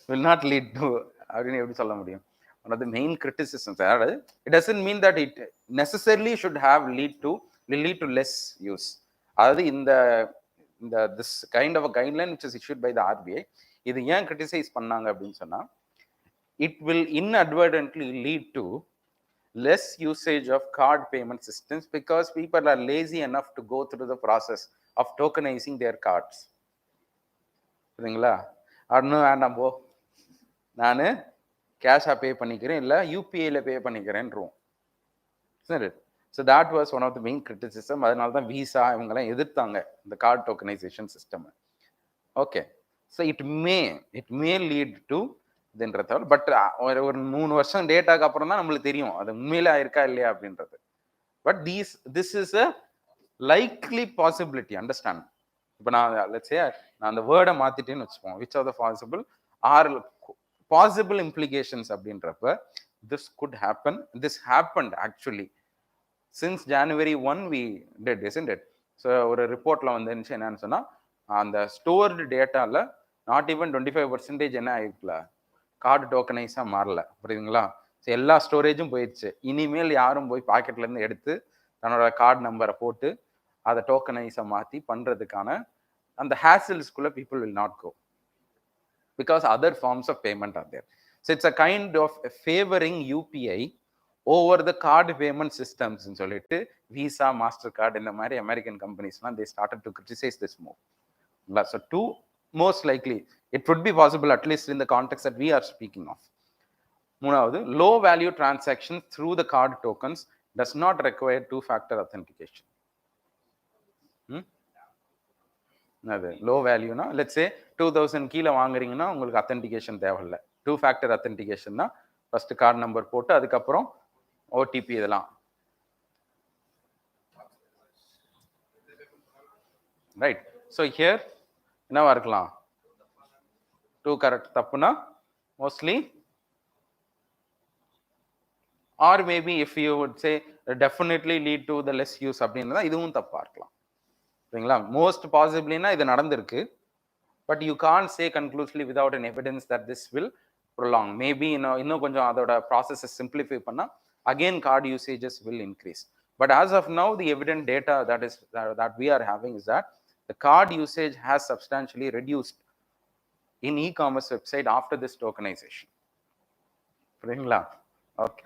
will not lead to, அப்படின்னு எப்படி சொல்ல முடியும், one of the main criticisms. It doesn't mean that it necessarily should have lead to less use. அதாவது இந்த this kind of a guideline which is issued by the RBI, இது ஏன் criticise பண்ணாங்க அப்படின்னு சொன்னா, it will inadvertently lead to less usage of card payment systems because people are lazy enough to go through the process of tokenizing their cards. சரிங்களா? இன்னும் வேண்டாம் போ, நான் கேஷாக பே பண்ணிக்கிறேன், இல்லை யூபிஐயில் பே பண்ணிக்கிறேன்றோம். சரி. So that was one of the main criticism. அதனால தான் விசா இவங்கெல்லாம் எதிர்த்தாங்க இந்த card tokenization system. Okay. So it may lead to இதுன்ற தவிர, பட் ஒரு 3 வருஷம் டேட்டாக்கு அப்புறம் தான் நம்மளுக்கு தெரியும் அது உண்மையில இருக்கா இல்லையா அப்படின்றது. But this is a likely possibility, understand. இப்போ நான் அந்த வேர்டை மாத்திட்டேன்னு வச்சுப்போம், which are the possible or possible implications அப்படின்றப்ப this could happen. This happened actually since January 1 we did, isn't it? So ஒரு ரிப்போர்ட்ல வந்துருந்துச்சு என்னன்னு சொன்னா, அந்த ஸ்டோர்டு டேட்டால நாட் ஈவன் 25% என்ன ஆயிருக்கல, கார்டு டோக்கனைஸா மாறல. புரியுதுங்களா? ஸோ எல்லா ஸ்டோரேஜும் போயிடுச்சு. இனிமேல் யாரும் போய் பாக்கெட்ல இருந்து எடுத்து தன்னோட கார்டு நம்பரை போட்டு அதை டோக்கனைஸா மாத்தி பண்றதுக்கான அந்த ஹேசல்ஸ்குள்ள people will not go, because other forms of payment are there. So it's a kind of favouring UPI over the card payment systems சொல்லிட்டு விசா, மாஸ்டர் கார்டு இந்த மாதிரி அமெரிக்கன் கம்பெனிஸ்லாம் they started to criticise this move. So to most likely it would be possible, at least in the context that we are speaking of. மூணாவது, low value transaction through the card tokens does not require two-factor authentication. அது low வேல்யூனா, let's say 2000 கீழே வாங்குறீங்கன்னா உங்களுக்கு authentication தேவையில்லை. Two factor அத்தன்டிகேஷன்னா first card number போட்டு அதுக்கப்புறம் ஓடிபி இதெல்லாம். ரைட். ஸோ ஹியர் என்னவா இருக்கலாம், டூ கரெக்ட் தப்புனா mostly, or maybe if you would say definitely lead to the less use அப்படின்னா இதுவும் தப்பா இருக்கலாம். சரிங்களா? மோஸ்ட் பாசிபிளினா இது நடந்திருக்கு, but you can say conclusively without an evidence that this will prolong. Maybe இன்னும் கொஞ்சம் அதோட ப்ராசஸை சிம்பிளிஃபை பண்ணா again card usages will increase. But as of now, the evident data that we are having is that the card usage has substantially reduced in e-commerce website after this tokenization. புரியுங்களா? Okay.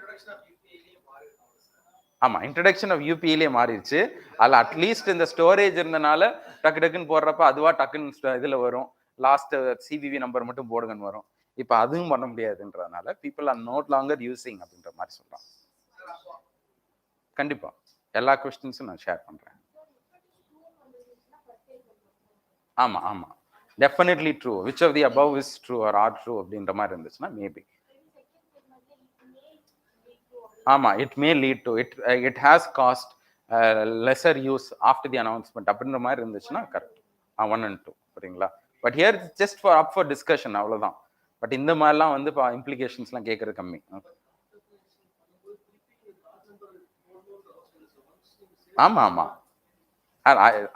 ஆமா, introduction of யூபிஐலே மாறிடுச்சு. அதில் at least இந்த storage இருந்தனால டக்கு டக்குன்னு போடுறப்ப அதுவா டக்குன்னு இதுல வரும், லாஸ்ட் சிவிவி நம்பர் மட்டும் போடுங்கன்னு வரும். இப்போ அதுவும் பண்ண முடியாதுன்றதுனால people are not longer using அப்படின்ற மாதிரி சொல்றாங்க. கண்டிப்பா எல்லா கொஸ்டின்ஸும் நான் ஷேர் பண்றேன். ஆமா ஆமா, definitely true. Which of the above is true or or true அப்படின்ற மாதிரி இருந்துச்சுன்னா மேபி. ஆமா, it may lead to it has cost lesser use after the announcement அப்படின்ற மாதிரி இருந்துச்சுன்னா கரெக்ட். 1 and 2. சரிங்களா? But here just for up for discussion, அவ்வளவுதான். But இந்த மாதிரிலாம் வந்து இம்ப்ளிகேஷன்ஸ்லாம் கேட்கறது கம்மி. ஆமா ஆமா,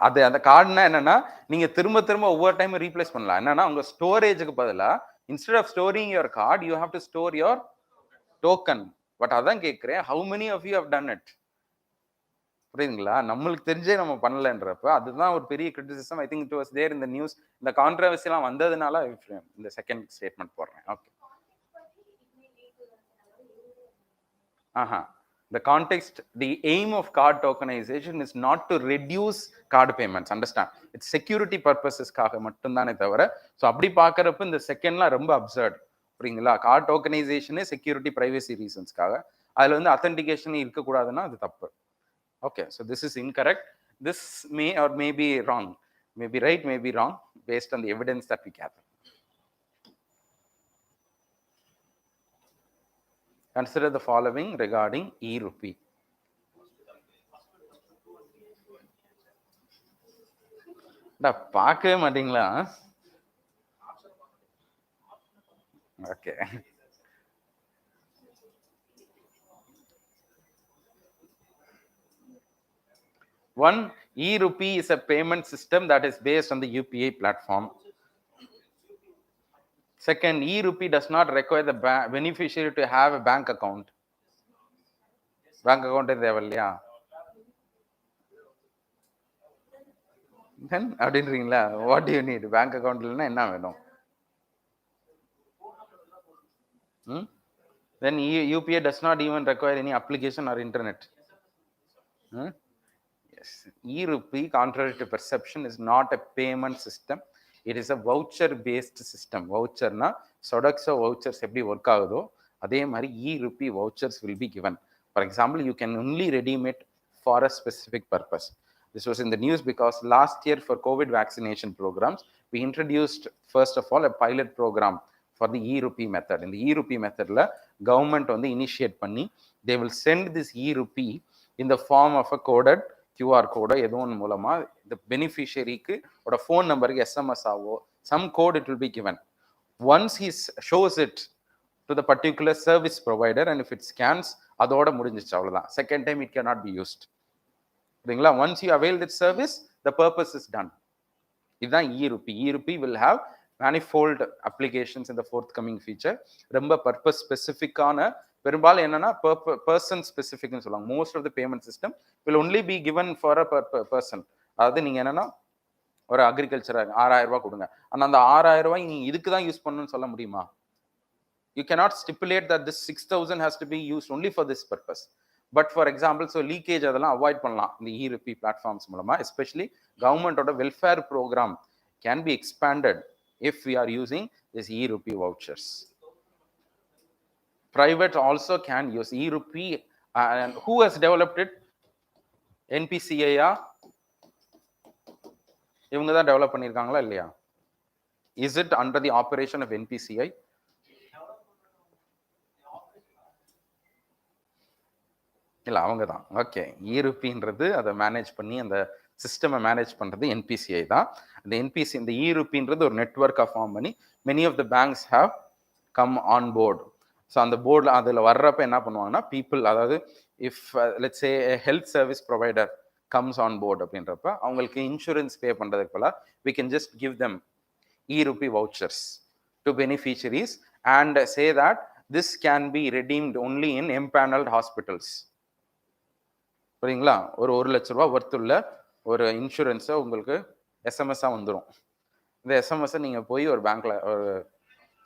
அது அந்த கார்டுனா என்னன்னா, நீங்க திரும்ப திரும்ப ஒவ்வொரு டைம் ரீப்ளேஸ் பண்ணலாம். என்னன்னா, உங்க ஸ்டோரேஜுக்கு பதிலா instead of storing your card you have to store your token. But அதான் கேட்கிறேன், how many of you have done it? புரியுதுங்களா? நம்மளுக்கு தெரிஞ்சே நம்ம பண்ணலன்றப்ப அதுதான் ஒரு பெரிய criticism. I think it was there இந்த நியூஸ். இந்த கான்ட்ரவர்சி எல்லாம் வந்ததுனால இந்த செகண்ட் ஸ்டேட்மெண்ட் போடுறேன். Okay. Aha, the context, the aim of card tokenization is not to reduce card payments, understand? It's security purposes காக மட்டும் தானே தவிர. ஸோ அப்படி பார்க்கறப்ப இந்த செகண்ட்லாம் ரொம்ப அப்சர்ட். புரியுங்களா? கார்டு டோக்கனைசேஷனே செக்யூரிட்டி பிரைவசி ரீசன்ஸ்க்காக, அதுல வந்து அத்தன்டிகேஷன் இருக்கக்கூடாதுன்னா அது தப்பு. Okay, so this is incorrect. This may or may be wrong, may be right, may be wrong, based on the evidence that we gather. Consider the following regarding e-rupee. பார்க்கவே மாட்டீங்களா? Okay. One, e-rupee is a payment system that is based on the UPI platform. Second, e-rupee does not require the beneficiary to have a bank account. Bank account தேவை இல்லையா? Then அப்படின்றீங்களா? What do you need? Bank account இல்லைன்னா என்ன வேணும்? Then UPI does not even require any application or internet. Yes, e-rupee, contrary to perception, is not a payment system. It is a voucher based system. Voucher na Sodexo vouchers எப்படி work ஆகுதோ அதே மாதிரி e-rupee vouchers will be given. For example, you can only redeem it for a specific purpose. This was in the news because last year for COVID vaccination programs, we introduced first of all a pilot program for the e-rupee method. In the e-rupee method, government வந்து initiate பண்ணி they will send this e-rupee in the form of a coded QR code ஏதோ ஒன்று மூலமா the beneficiaryக்கு ஓட phone numberக்கு SMS ஆவோ some code it will be given. Once he shows it to the particular service provider and if it scans அதோட முடிஞ்சிச்சு அவ்வளவுதான். Second time it cannot be used. சரிங்களா? Once you avail that service, the purpose is done. இதுதான் e-rupee. e-rupee will have manifold applications in the forthcoming feature. ரொம்ப purpose specificஆன பெரும்பாலும் என்னன்னா person specificன்னு சொல்லுவாங்க. Most of the payment system will only be given for a person. அதாவது நீங்க என்னன்னா ஒரு agriculture 6000 ரூபாய் கொடுங்க. ஆனா அந்த 6000 ரூபாய் நீங்க இதுக்கு தான் யூஸ் பண்ணணும்னு சொல்ல முடியுமா? You cannot stipulate that this 6000 has to be used only for this purpose. But for example, so leakage அதெல்லாம் அவாய்ட் பண்ணலாம் இந்த e-rupee platforms மூலமா. Especially government ஓட welfare program can be expanded if we are using this e-rupee vouchers. Private also can use e-rupee. And who has developed it? NPCI இவங்க தான் develop பண்ணியிருக்காங்களா இல்லையா? Is it under the operation of NPCI? இல்லை அவங்க தான். Okay, e-rupeeன்றது அதை manage பண்ணி அந்த சிஸ்டமை மேனேஜ் பண்ணுறது NPCI தான். இந்த NPC இந்த e-rupeeன்றது ஒரு நெட்ஒர்க்காக ஃபார்ம் பண்ணி many of the banks have come on board. So அந்த போர்டில் அதில் வர்றப்ப என்ன பண்ணுவாங்கன்னா பீப்புள், அதாவது if let's say health service provider comes on board அப்படின்றப்ப அவங்களுக்கு இன்சூரன்ஸ் பே பண்ணுறதுக்கு போல we can just give them e-rupee vouchers to beneficiaries and say that this can be redeemed only in empaneled hospitals. சரிங்களா? ஒரு 1,00,000 ரூபாய் ஒர்த்துள்ள ஒரு இன்சூரன்ஸை உங்களுக்கு எஸ்எம்எஸ்ஸாக வந்துடும். இந்த எஸ்எம்எஸ்ஸை நீங்கள் போய் ஒரு பேங்க்ல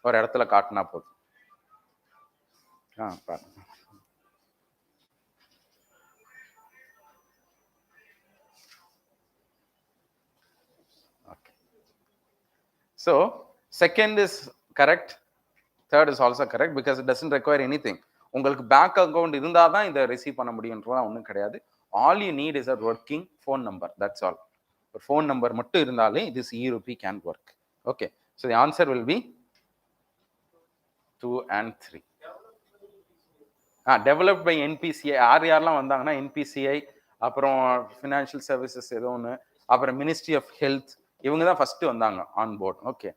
ஒரு இடத்துல காட்டினா போதும். பாருங்க. So second is correct, third is also correct because it doesn't require anything. உங்களுக்கு பேங்க் அக்கௌண்ட் இருந்தால் தான் இதை ரிசீவ் பண்ண முடியுன்றதா ஒன்றும் கிடையாது. All you need is a working phone number, that's all. ஒரு ஃபோன் நம்பர் மட்டும் இருந்தாலே this e-rupee can work. Okay, so the answer will be 2 and 3. Developed by NPCI. யாரெல்லாம் வந்தாங்கன்னா NPCI, அப்புறம் ஃபினான்ஷியல் சர்வீசஸ் ஏதோ ஒன்று, அப்புறம் மினிஸ்ட்ரி ஆஃப் ஹெல்த், இவங்க தான் ஃபர்ஸ்ட் வந்தாங்க ஆன் போர்ட். ஓகே,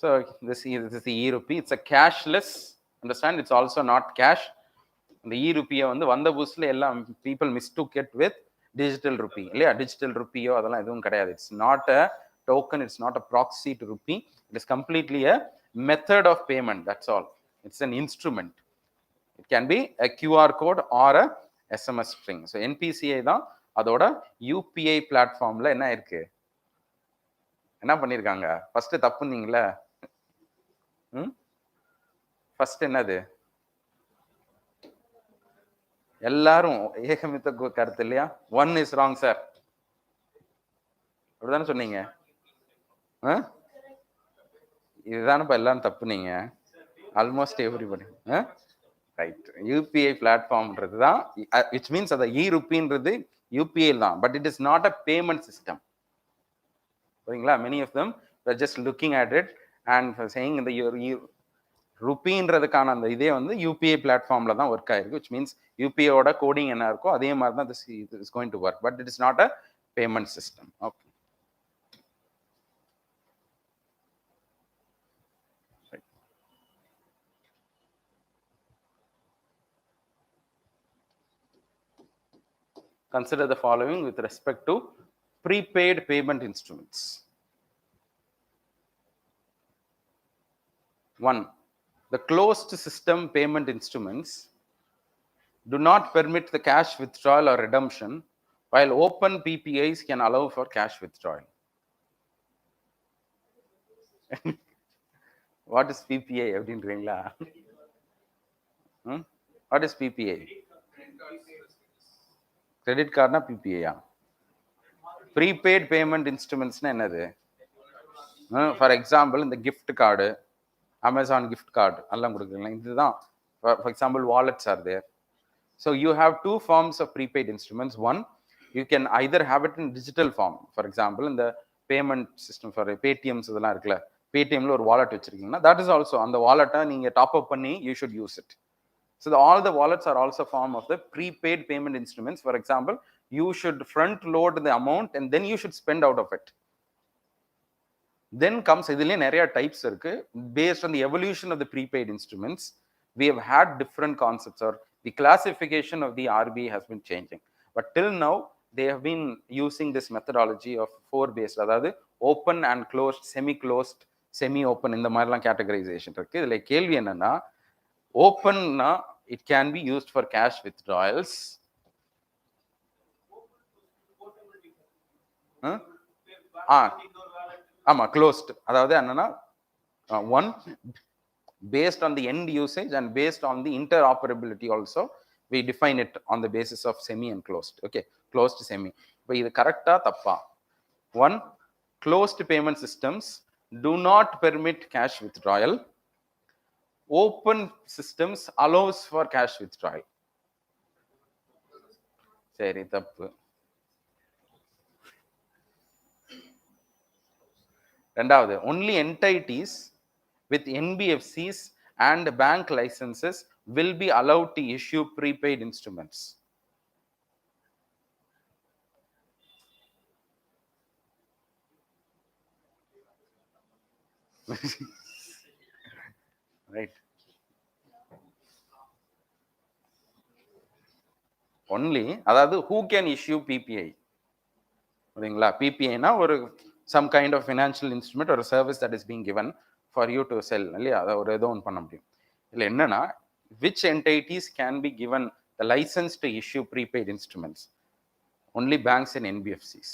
so this is the e-rupee. It's a cashless, understand, it's also not cash. இந்த e-rupee வந்து வந்த புதுசுல எல்லாம் people mistook it with digital rupee இல்லையா? டிஜிட்டல் ருப்பியோ அதெல்லாம் எதுவும் கிடையாது. It's not a token, it's not a proxy to rupee. It is completely a method of payment, that's all. It's an instrument. It can be a QR code or a SMS string. So NPCI தான் அதோட UPI பிளாட்ஃபார்ம்ல என்ன இருக்கு, என்ன பண்ணியிருக்காங்க? First தப்புன்னீங்களே, first என்னது? எல்லாரும் ஏகமித்த கருத்து இல்லையா? 1 is wrong சார், அப்படிதானே சொன்னீங்க? இதுதானப்பா எல்லாரும் தப்புனீங்க, ஆல்மோஸ்ட் எவ்ரிபடி. ரைட், UPI பிளாட்ஃபார்ம்ன்றது தான், which means அந்த e-rupeeன்றது UPI தான், but it is not a payment system. சரிங்களா? many of them were just looking at it and saying இந்த ருப்பீன்றதுக்கான அந்த இதே வந்து UPI பிளாட்ஃபார்ம்ல தான் ஒர்க் ஆயிருக்கு, which means UPI ஓட கோடிங் என்ன இருக்கோ அதே மாதிரி தான் this is going to work, but it is not a payment system. Okay, right. Consider the following with respect to prepaid payment instruments. 1. The closed system payment instruments do not permit the cash withdrawal or redemption, while open PPIs can allow for cash withdrawal. What is PPI? அப்படின்றீங்களா? What is PPI? Credit கார்டுனா PPI-யா? Prepaid payment இன்ஸ்ட்ருமெண்ட்ஸ்னா என்னது? For example இந்த gift card, Amazon gift card எல்லாம் கொடுக்குறீங்களா, இதுதான். For example, wallets are there. So you have two forms of prepaid instruments. One, you can either have it in digital form. For example, in the payment system for Paytms இதெல்லாம் இருக்குல்ல, Paytmல ஒரு wallet வச்சிருக்கீங்கன்னா, that is also அந்த wallet-ஐ நீங்க top up பண்ணி you should use it. So all the wallets are also form of the prepaid payment instruments. For example, you should front load the amount and then you should spend out of it. Then comes இதுலயே நிறைய types இருக்கு. Based on the evolution of the prepaid instruments, we have had different concepts, or the classification of the RBI has been changing. But till now, they have been using this methodology of 4 based, அதாவது open and closed, semi-closed, semi-open, இந்த மாதிரிலாம் categorization இருக்கு. இதுல கேள்வி என்னன்னா, open na it can be used for cash withdrawals. ஆமா, closed அதாவது என்னன்னா, one based on the end usage and based on the interoperability also we define it on the basis of semi and closed. Okay, closed semi. But இது கரெக்ட்டா தப்பா? One, closed payment systems do not permit cash withdrawal. Open systems allows for cash withdrawal. சரி, தப்பு. ரெண்டாவது, only entities with NBFCs and bank licenses will be allowed to issue prepaid instruments. Right. Only, அதாவது who can issue PPI? சரிங்களா? PPI னா ஒரு some kind of financial instrument or a service that is being given for you to sell, இல்லையா? அதை ஒரு ஏதோ ஒன்று பண்ண முடியும். இல்லை என்னன்னா, which entities can be given the license to issue prepaid instruments? Only banks and NBFCs.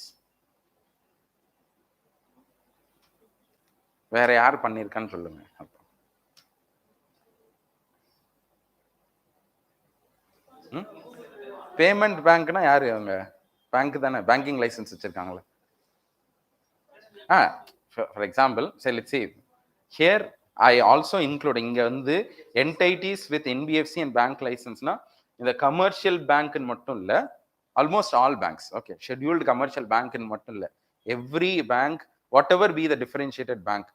வேற யார் பண்ணியிருக்கான்னு சொல்லுங்க. பேமெண்ட் பேங்க்னா யாரு? அவங்க பேங்க் தானே, பேங்கிங் லைசன்ஸ் வச்சிருக்காங்களா? For example, say let's say here I also include இங்க வந்து entities with NBFC and bank license னா இந்த கமர்ஷியல் பேங்க் மட்டும் இல்ல, almost all banks. Okay, scheduled commercial bank மட்டும் இல்ல, every bank, whatever be the differentiated bank,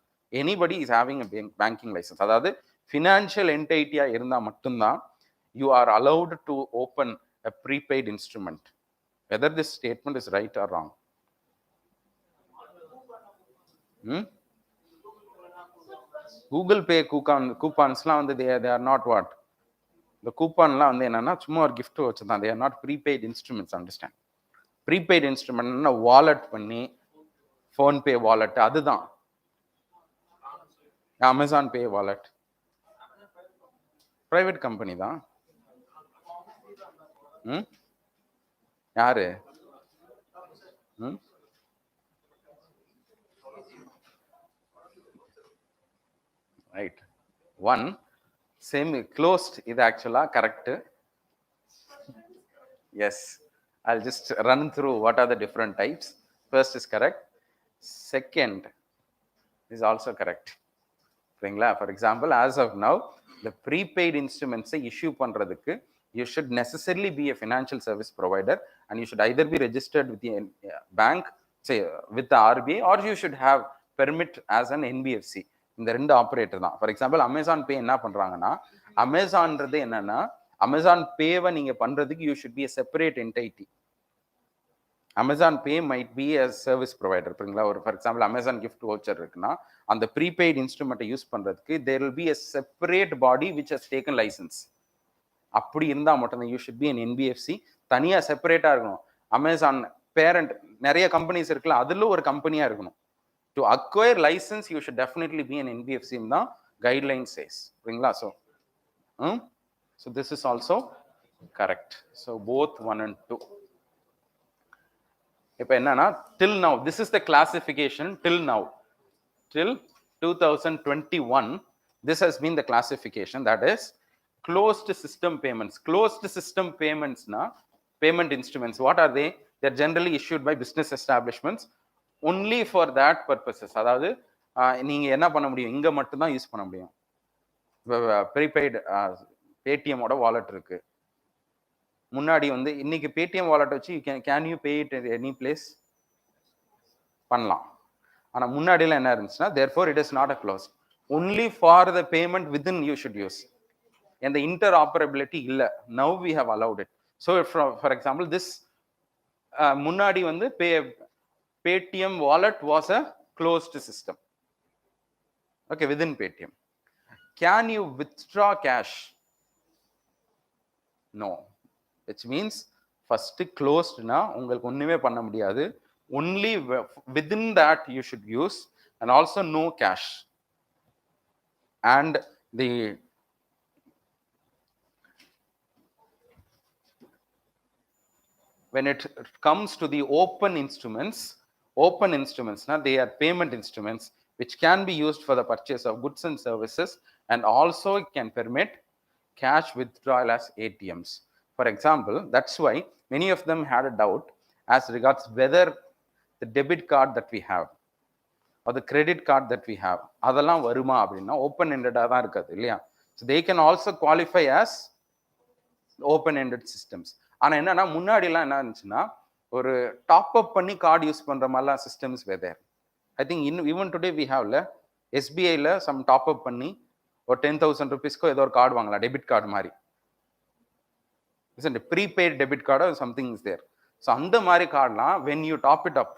anybody is having a banking license. அதாவது financial entity இருந்தா மட்டும்தான் you are allowed to open a prepaid instrument. Whether this statement is right or wrong. Google Pay couponsலாம் வந்து they are not what? The couponலாம் வந்து என்னன்னா சும்மா ஒரு gift வச்சுதான். They are not prepaid instruments, understand? Prepaid instrument wallet பண்ணி phone pay wallet அதுதான். Amazon Pay wallet private company தான். யாரு? Right. One, semi closed is actually correct. Yes, I'll just run through what are the different types. First is correct. Second is also correct. For example, as of now, the prepaid instruments issue பண்றதுக்கு you should necessarily be a financial service provider and you should either be registered with the bank, say with the RBI, or you should have permit as an NBFC. இந்த ரெண்டு operator தான். For example Amazon பே என்ன பண்றாங்கன்னா, அமேசான்றது என்னன்னா, Amazon பேவை நீங்க பண்றதுக்கு you should be a separate entity. Amazon pay might be a service provider. புரியுங்களா? ஒரு for example Amazon gift voucher இருக்குன்னா, அந்த ப்ரீபெய்ட் இன்ஸ்ட்ருமெண்ட்டை யூஸ் பண்றதுக்கு there will be a separate body which has taken license. அப்படி இருந்தா மட்டும்தான் you should be an NBFC. தனியா செப்பரேட்டா இருக்கணும். அமேசான் பேரண்ட் நிறைய கம்பெனிஸ் இருக்குல்ல, அதுல ஒரு கம்பெனியா இருக்கணும். To acquire license, you should definitely be an NBFC in the guideline says. So this is also correct. So both 1 and 2. இப்போ என்னன்னா, till now, this is the classification till now. Till 2021, this has been the classification, that is closed system payments. Closed system payments na payment instruments, what are they? They're generally issued by business establishments only for that purposes. அதாவது நீங்க என்ன பண்ண முடியும், இங்க மட்டும் தான் use பண்ண முடியும். ப்ரீபெய்டு பேடிஎம்மோட வாலெட் இருக்கு. முன்னாடி வந்து இன்னைக்கு பேடிஎம் வாலெட் வச்சு can you pay it any place பண்ணலாம். ஆனா முன்னாடிலாம் என்ன இருந்துச்சுன்னா therefore it is not a close only for the payment within you should use and the interoperability இல்ல. Now we have allowed it. So for example this முன்னாடி வந்து Paytm wallet was a closed system. Okay, within Paytm. Can you withdraw cash? No. Which means first closed na உங்களுக்கு ஒண்ணுமே பண்ண முடியாது. Only within that you should use, and also no cash. And the when it comes to the open instruments na they are payment instruments which can be used for the purchase of goods and services, and also can permit cash withdrawal as ATMs. For example, that's why many of them had a doubt as regards whether the debit card that we have or the credit card that we have அதெல்லாம் வருமா அப்படின்னா open ended தான் இருக்குது இல்லையா. So they can also qualify as open ended systems. ஆனா என்னன்னா முன்னாடி எல்லாம் என்ன இருந்துச்சுன்னா ஒரு டாப் அப் பண்ணி கார்டு யூஸ் பண்ற மாதிரிலாம் systems whether. I think even today we ஹாவ்ல எஸ்பிஐல சம் டாப் அப் பண்ணி ஒரு 10,000 rupeesக்கோ ஏதோ ஒரு கார்டு வாங்கலாம், டெபிட் கார்டு மாதிரி. Prepaid debit card something is there. So அந்த மாதிரி கார்டெலாம் when you top it up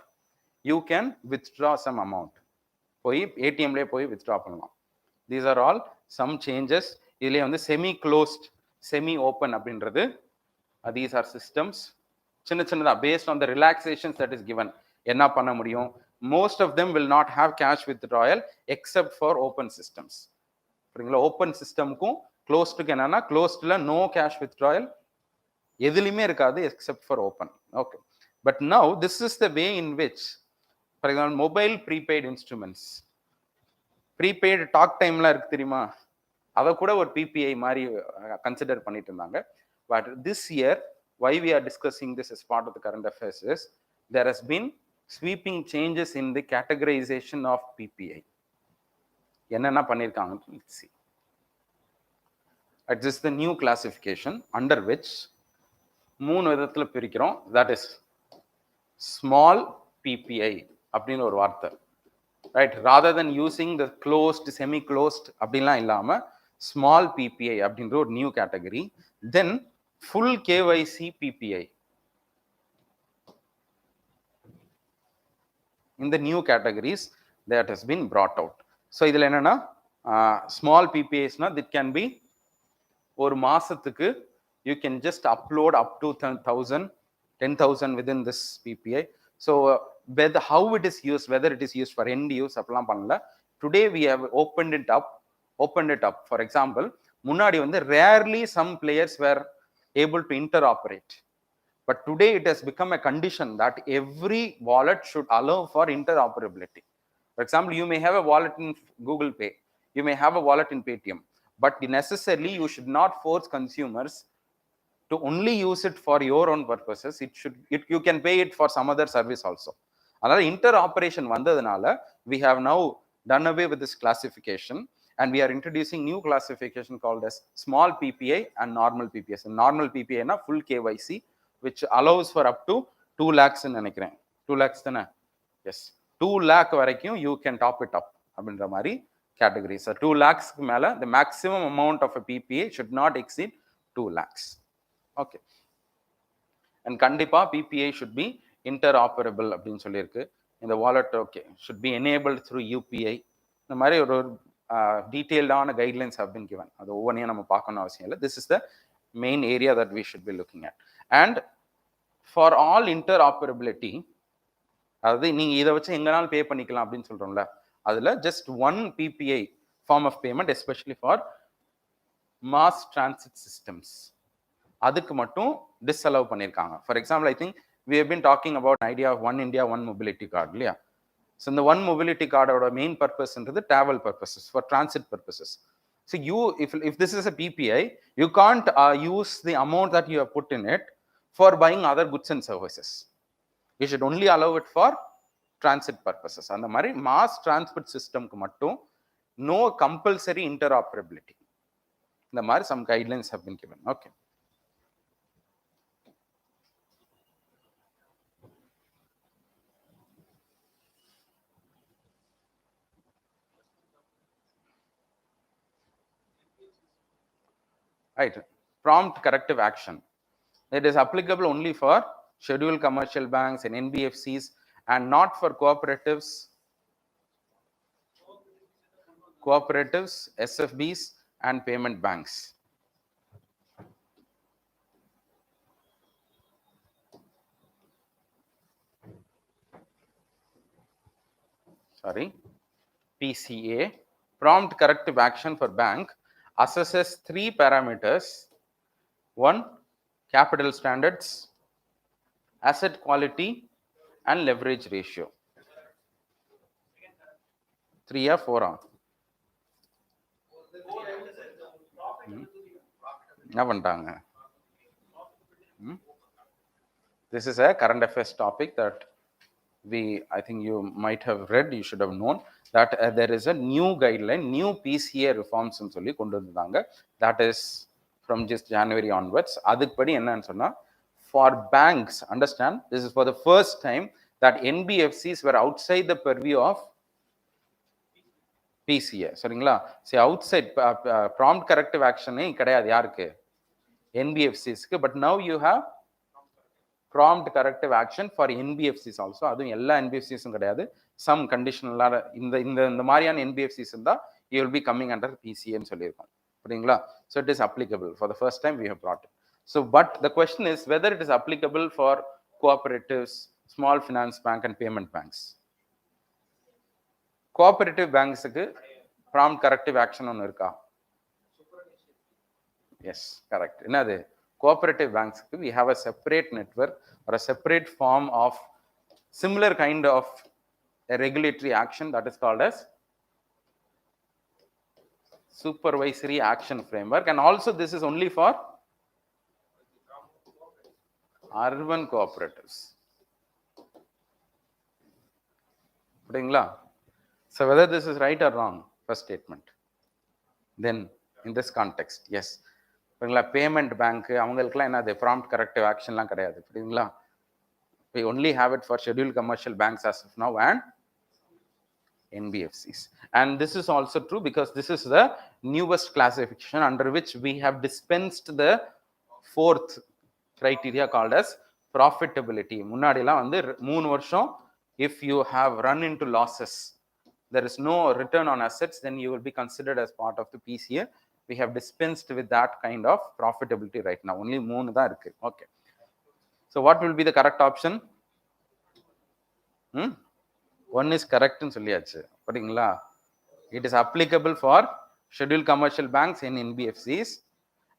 you can withdraw some amount, போய் ஏடிஎம்லேயே போய் வித்ட்ரா பண்ணலாம். These are all some changes. இதுலேயே வந்து செமி க்ளோஸ்ட் செமி ஓப்பன் அப்படின்றது these are systems சின்ன சின்னதா based on the relaxations that is given என்ன பண்ண முடியும். most of them will not have cash withdrawal except for open systems. சரிங்களா. Open சிஸ்டம்க்கும் க்ளோஸ்டுக்கு என்னன்னா க்ளோஸ்ட்ல நோ கேஷ் வித்ட்ராயல் எதுலையுமே இருக்காது except for open. Okay, but now this is the way in which for example mobile prepaid instruments, prepaid talk டைம்லாம் இருக்கு தெரியுமா, அதை கூட ஒரு பிபிஐ மாதிரி கன்சிடர் பண்ணிட்டு இருந்தாங்க. But this year, why we are discussing this as part of the current affairs is there has been sweeping changes in the categorization of PPI. என்னென்ன பண்ணியிருக்காங்க, let's see. This is the new classification under which மூணு விதத்தில் பிரிக்கிறோம். that is small PPI அப்படின்னு ஒரு வார்த்தை, right. rather than using the closed semi closed அப்படின்லாம் இல்லாம small PPI அப்படின்ற ஒரு new category. then full KYC PPI in the new categories that has been brought out. So இதுல என்னன்னா small PPIs na that can be ஒரு மாசத்துக்கு you can just upload up to 10,000 within this PPI. So whether how it is used, whether it is used for end use அப்படிலாம் பண்ணல. Today we have opened it up. For example, முன்னாடி வந்து rarely some players were able to interoperate, but today it has become a condition that every wallet should allow for interoperability. For example, you may have a wallet in Google Pay, you may have a wallet in Paytm, but necessarily you should not force consumers to only use it for your own purposes. You can pay it for some other service also. அதனால interoperation வந்ததுனால we have now done away with this classification, and we are introducing new classification called as small PPI and normal PPI. So normal PPI na full KYC which allows for up to 2 lakhs ன்னு நினைக்கிறேன். 2 lakhs தானே? yes, 2 lakh வரைக்கும் you can top it up அப்படின்ற மாதிரி category. So 2 lakhs மேல the maximum amount of a PPI should not exceed 2 lakhs. okay, and கண்டிப்பா PPI should be interoperable அப்படின்னு சொல்லியிருக்கு. இந்த wallet okay should be enabled through UPI. இந்த மாதிரி ஒரு detailed guidelines have been given. அது ஒவ்வொன்றையும் நம்ம பார்க்கணும் அவசியம் இல்லை. This is the main area that we should be looking at. And for all interoperability, அதாவது நீங்க இதை வச்சு எங்கனாலும் பே பண்ணிக்கலாம் அப்படின்னு சொல்றோம்ல, அதுல just one PPI form of payment, especially for mass transit systems, அதுக்கு மட்டும் disallow பண்ணியிருக்காங்க. For example, I think we have been talking about an idea of one India one mobility card இல்லையா. So the one mobility card our main purpose into the travel purposes, for transit purposes. So you if this is a PPI, you can't use the amount that you have put in it for buying other goods and services. You should only allow it for transit purposes. And the mass transport system ku mattum no compulsory interoperability. இந்த மாதிரி some guidelines have been given. Okay. Right. Prompt corrective action. It is applicable only for scheduled commercial banks and NBFCs and not for cooperatives, SFBs, and payment banks. Sorry, PCA, prompt corrective action for bank, assesses 3 parameters. 1, capital standards, asset quality, and leverage ratio. 3 or 4 on. This is a current affairs topic that I think you might have read, you should have known that there is a new guideline, new PCA reforms that is from just January onwards. For banks, understand, this is for the first time that NBFCs were outside the purview of PCA. சரிங்களா? See, outside prompt corrective action கிடையாது யாருக்கு? NBFCs க்கு, but now you have prompt corrective action for NBFCs also. அதுவும் எல்லா NBFCs கிடையாது, some conditional இந்த மாதிரியான NBFCs இருந்தா you will be coming under PCA ன்னு சொல்லியிருக்கோம். புரியுங்களா? So it is applicable for the first time we have brought it. So but the question is whether it is applicable for cooperatives, small finance bank and payment banks. Cooperative banks க்கு prompt corrective action ஒன்னு இருக்கா? Yes, correct. என்னது? Cooperative banks க்கு we have a separate network or a separate form of similar kind of a regulatory action that is called as supervisory action framework, and also this is only for urban cooperatives. புரியுங்களா? So whether this is right or wrong, first statement. Then in this context, yes. புரியுங்களா? Payment bank அவங்களுக்குலாம் என்னது prompt corrective actionலாம் கிடையாது. புரியுங்களா? We only have it for scheduled commercial banks as of now and NBFCs. And this is also true because this is the newest classification under which we have dispensed the 4th criteria called as profitability. முன்னாடிலாம் வந்து 3 வருஷம் if you have run into losses, there is no return on assets, then you will be considered as part of the PCA. We have dispensed with that kind of profitability right now. Only 3 தான் இருக்கு. Okay. So what will be the correct option? 1 is correct ன்னு சொல்லியாச்சு. புரியுங்களா? It is applicable for scheduled commercial banks and NBFCs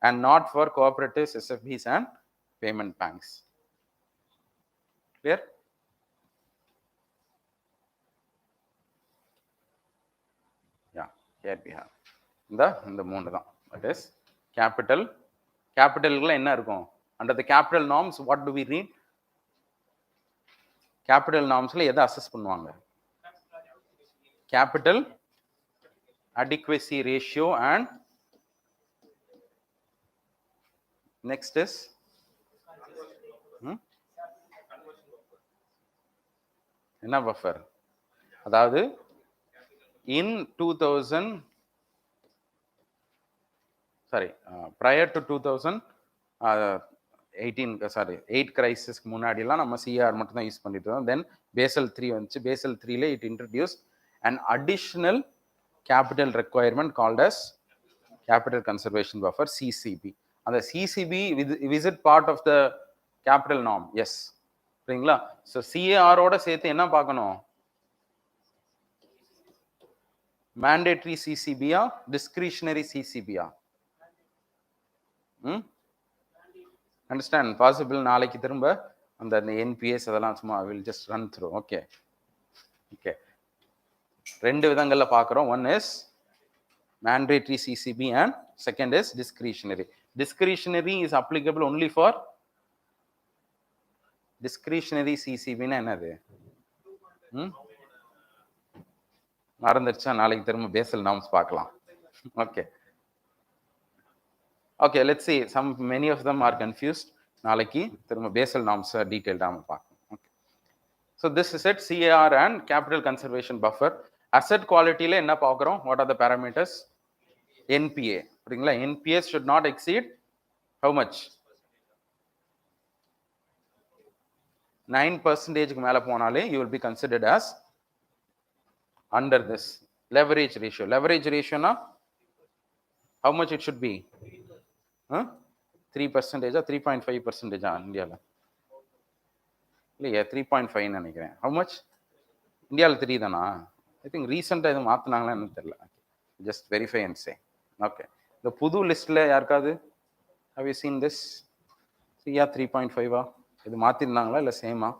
and not for cooperatives, SFBs and payment banks. Clear? Yeah, here we have இந்த 3 தான். That is capital. Capitalல என்ன இருக்கும்? Under the capital norms, what do we read? Capital normsல எதை assess பண்ணுவாங்க? Capital adequacy ratio and next is என்ன buffer? அதாவது in 2000 prior to 8 crisis முன்னாடிலாம் நம்ம CR மட்டும் தான் யூஸ் பண்ணிட்டு இருந்தோம். Then Basel 3 வந்துச்சு. Basel 3ல it introduced an additional capital requirement called as capital conservation buffer, CCB. அந்த CCB is it part of the capital norm? Yes. சரிங்களா? So CAR ஓட சேர்த்து என்ன பார்க்கணும்? Mandatory CCB ஆ discretionary CCB ஆ? Understand? Possible நாளைக்கு திரும்ப அந்த NPS அதெல்லாம் சும்மா will just run through. Okay. ரெண்டு விதங்கள்ல பார்க்குறோம். One is mandatory CCB and second is discretionary. Discretionary is applicable only for discretionary CCB னா என்னது? மறந்துருச்சா? நாளைக்கு திரும்ப பேசல் நார்ம்ஸ் பார்க்கலாம். Okay. Okay, let's see. Many of them are confused. நாளைக்கு திரும்ப basal norms detailed பார்க்கணும். Okay. So this is it, CAR and capital conservation buffer. Asset quality ல என்ன பார்க்குறோம்? What are the parameters? NPA. புரியுங்களா? NPA should not exceed how much? 9% மேல போனாலே you will be considered as under this leverage ratio. Leverage ratio na how much it should be? 3% or 3.5% இந்தியாவில் இல்லையா? 3.5 நினைக்கிறேன். How much? இந்தியாவில் 3 தானா? I think ரீசெண்டாக எதுவும் மாற்றினாங்களா என்னன்னு தெரியல. Just verify and say. Okay, இந்த புது லிஸ்ட்டில் யாருக்காவது have you seen this? சியா 3.5 இது மாற்றிருந்தாங்களா இல்லை சேமா?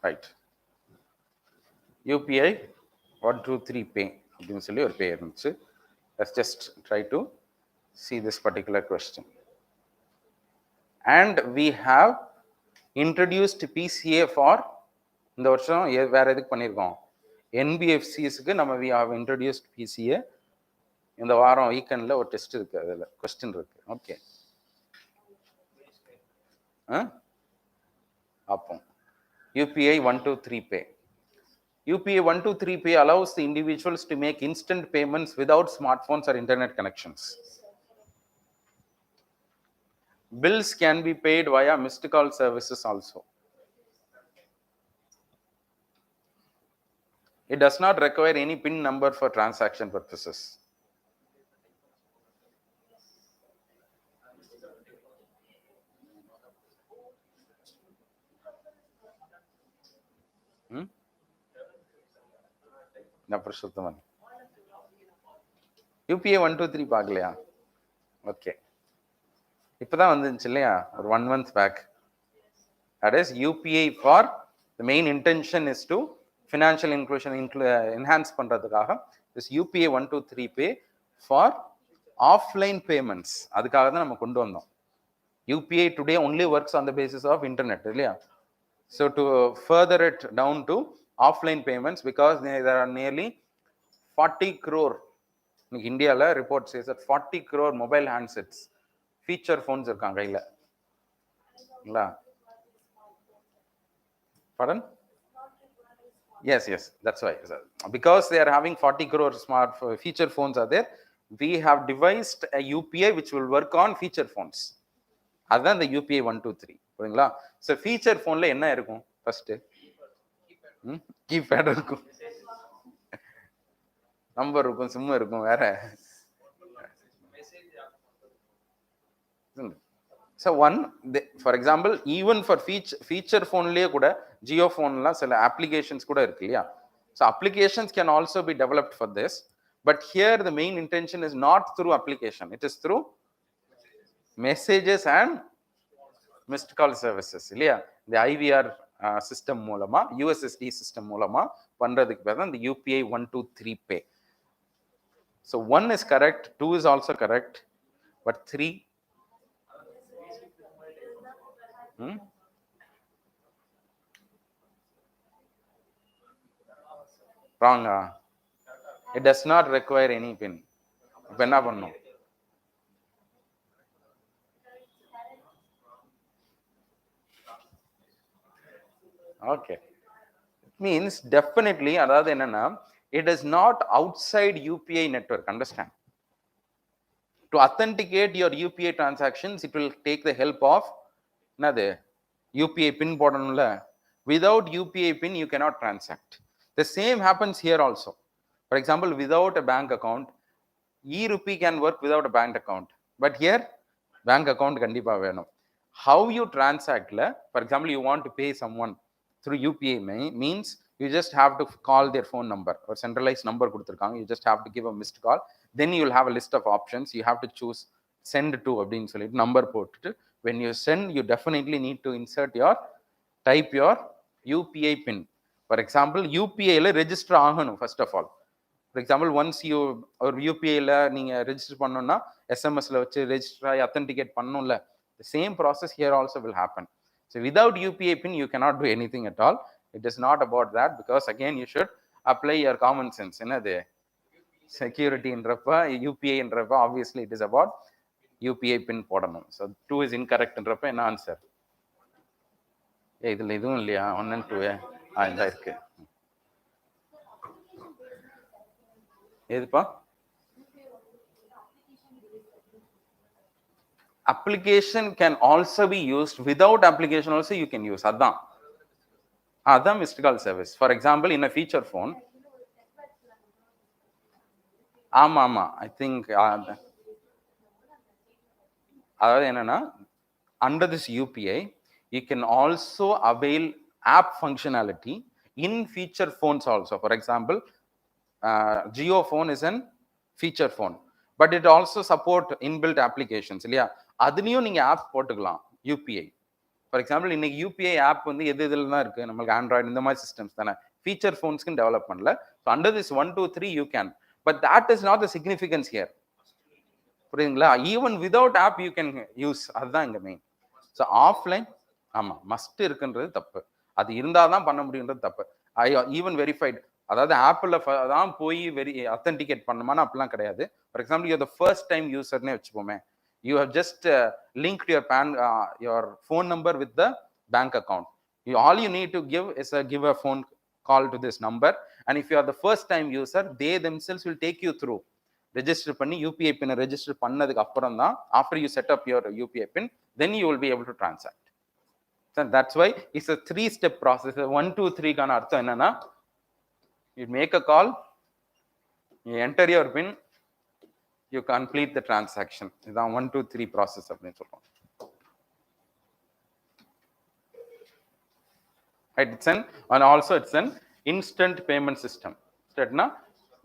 ரைட், UPI 123 pay அப்படின்னு சொல்லி ஒரு பே இருந்துச்சு. Let's just try to see this particular question. And we have introduced PCA for இந்த வருஷம் வேற எதுக்கு பண்ணியிருக்கோம்? NBFCஸ்க்கு நம்ம we have introduced PCA. இந்த வாரம் வீக்கெண்ட்ல ஒரு டெஸ்ட் இருக்கு, அதில் கொஸ்டின் இருக்கு. ஓகே, அப்போ UPI 123 pay. UPI 123 pay allows the individuals to make instant payments without smartphones or internet connections. Bills can be paid via missed call services also. It does not require any PIN number for transaction purposes. UPI 123 பார்க்கலையா? Okay, இப்பதான் வந்துச்சு இல்லையா, ஒரு 1 month back. That is UPI for the main intention is to financial inclusion enhance பண்றதுக்காக this UPI 123 pay for offline payments அதுக்காக தான் நம்ம கொண்டு வந்தோம். UPI today only works on the basis of internet இல்லையா? So to further it down to offline payments, because there are nearly 40 crore இந்தியாவில் report says that 40 crore mobile handsets feature phones இருக்காங்க கையில் இல்ல? Pardon? Yes, that's why, because they are having 40 crore smart feature phones are there. We have devised a UPI which will work on feature phones. அதுதான் இந்த UPI 123 புரியுங்களா? So feature ஃபோன்ல என்ன இருக்கும்? First keypad இருக்கும், நம்பர் இருக்கும், sim இருக்கும், வேற. So one, for example, even for feature phoneலயே கூட ஜியோ ஃபோன்லாம் சில அப்ளிகேஷன்ஸ் கூட இருக்கு இல்லையா? So applications can also be developed for this, but here the main intention is not through application, it is through messages and missed call services இல்லையா? இந்த IVR system மூலமா, USSD system மூலமா பண்றதுக்கு பேர் தான் இந்த UPI 123 pay. So 1 is correct, 2 is also correct, but 3 wrong. It does not require any PIN. இப்ப என்ன பண்ணணும்? Okay, it means definitely அதாவது என்னன்னா, it is not outside UPI network, understand? To authenticate your UPI transactions, it will take the help of என்னது UPI pin போடணும்ல. Without UPI pin you cannot transact. The same happens here also. For example, without a bank account, e-rupee can work without a bank account, but here bank account கண்டிப்பா வேணும். How you transact la, for example, you want to pay someone through UPI means you just have to call their phone number or centralized number கொடுத்திருக்காங்க, you just have to give a missed call, then you will have a list of options, you have to choose send to அப்படின்னு சொல்லிட்டு number போட்டுட்டு when you send you definitely need to insert your type your UPI pin. For example, UPI ல register ஆகணும் first of all. For example once ஒரு யூபிஐல நீங்கள் register பண்ணணும்னா எஸ்எம்எஸ்ல வச்சு register ஆகி அத்தன்டிகேட் பண்ணணும்ல, the same process here also will happen. So without UPI pin you cannot do anything at all. It is not about that, because again you should apply your common sense. என்னது security என்றப்ப UPI என்றப்ப obviously it is about UPI pin போடணும். So 2 is incorrect என்றப்ப என்ன answer? இதுல இதுவும் இல்லையா? 1 and 2 இந்த இருக்கு. எதுப்பா? Application can also be used. Without application also you can use. அதான் missed call service. For example, in a feature phone. ஆமா ஐ திங்க் அதாவது என்னன்னா, under this UPI you can also avail app functionality in feature phones also. For example, Jio phone is an feature phone, but it also support inbuilt applications இல்லையா? அதுலயும் நீங்க app போட்டுக்கலாம் UPI. For example இன்னைக்கு UPI app வந்து எது இதில் தான் இருக்கு, நம்மளுக்கு ஆண்ட்ராய்டு இந்த மாதிரி சிஸ்டம்ஸ் தானே, ஃபீச்சர் ஃபோன்ஸ்க்கு டெவலப் பண்ணல. So under this 1 2 3 you can, but that is not the significance here. புரியுதுங்களா? Even without app you can use. அதுதான் இங்க மெயின். ஸோ ஆஃப்லைன் ஆமா மஸ்ட் இருக்குன்றது தப்பு, அது இருந்தால் தான் பண்ண முடியுன்றது தப்பு. ஈவன் வெரிஃபைடு, அதாவது ஆப்பில் தான் போய் அத்தன்டிகேட் பண்ணுமானா அப்படிலாம் கிடையாது. For example you the first time யூசர்னே வச்சுப்போமே, you have just linked your phone number with the bank account. All you need to give a phone call to this number, and if you are the first time user, they themselves will take you through register பண்ணி UPI pin register பண்ணதுக்கு அப்புறம் தான், after you set up your UPI pin, then you will be able to transact. So that's why it's a 3-step process. 1 2 3 கான அர்த்தம் என்னன்னா, you make a call, you enter your pin, you complete the transaction. இதான் 1 2 3 process அப்படின்னு சொல்றோம். Right, and also it's an instant payment system.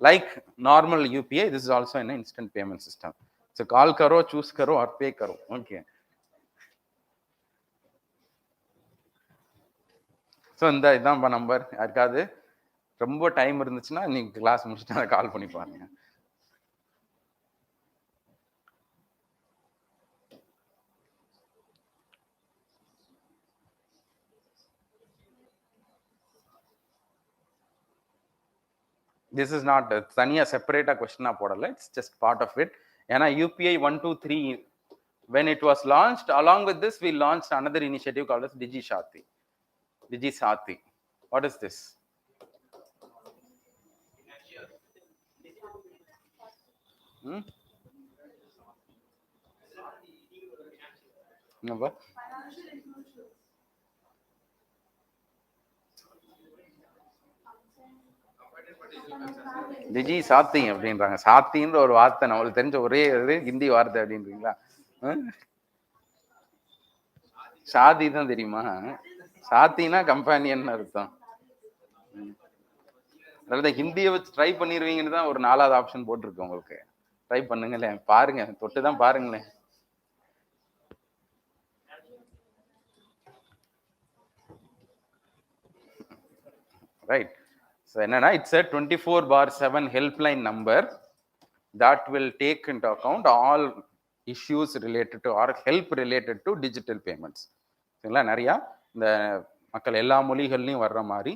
Like normal UPI, this is also an instant payment system. So call karo, choose karo or pay karo. Okay. So இதான் number. யாருக்காவது ரொம்ப time இருந்துச்சுன்னா நீங்க class முடிச்சுட்டு கால் பண்ணி பாருங்க. This is not தனியா செப்பரேட்டா கொஸ்டினா போடல, it's just part of it. ஏன்னா UPI 1 2 3 when it was launched, along with this we launched another initiative called as Digi Sati. What is this? டிஜி சாத்தி அப்படின்றாங்க. சாத்தின்ற ஒரு வார்த்தை நம்மளுக்கு தெரிஞ்ச ஒரே ஹிந்தி வார்த்தை அப்படின்றீங்களா? சாதி தான் தெரியுமா? சாத்தினா கம்பானியன் அர்த்தம். அதாவது ஹிந்தியை வச்சு ட்ரை பண்ணிடுவீங்கன்னு தான் ஒரு 4வது ஆப்ஷன் போட்டிருக்கு உங்களுக்கு. ட்ரை பண்ணுங்களேன், பாருங்க, தொட்டு தான் பாருங்களேன். ரைட். ஸோ என்னன்னா, it's a 24/7 helpline number that will take into account all issues related to or help related to digital payments. சரிங்களா? நிறையா இந்த மக்கள் எல்லா மொழிகள்லையும் வர்ற மாதிரி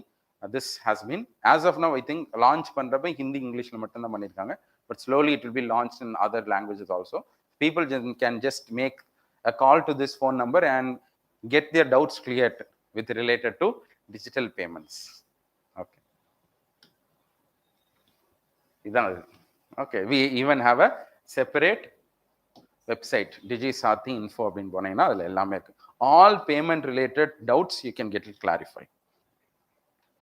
this has been, as of now I think launch பண்றப்ப ஹிந்தி இங்கிலீஷ்ல மட்டும்தான் பண்ணியிருக்காங்க, but slowly it will be launched in other languages also. People can just make a call to this phone number and get their doubts cleared with related to digital payments. Okay. Okay, we even have a separate website, Digi Sati Info அப்படின்னு போனீங்கன்னா அதுல எல்லாமே இருக்கு. All payment related doubts you can get it clarified.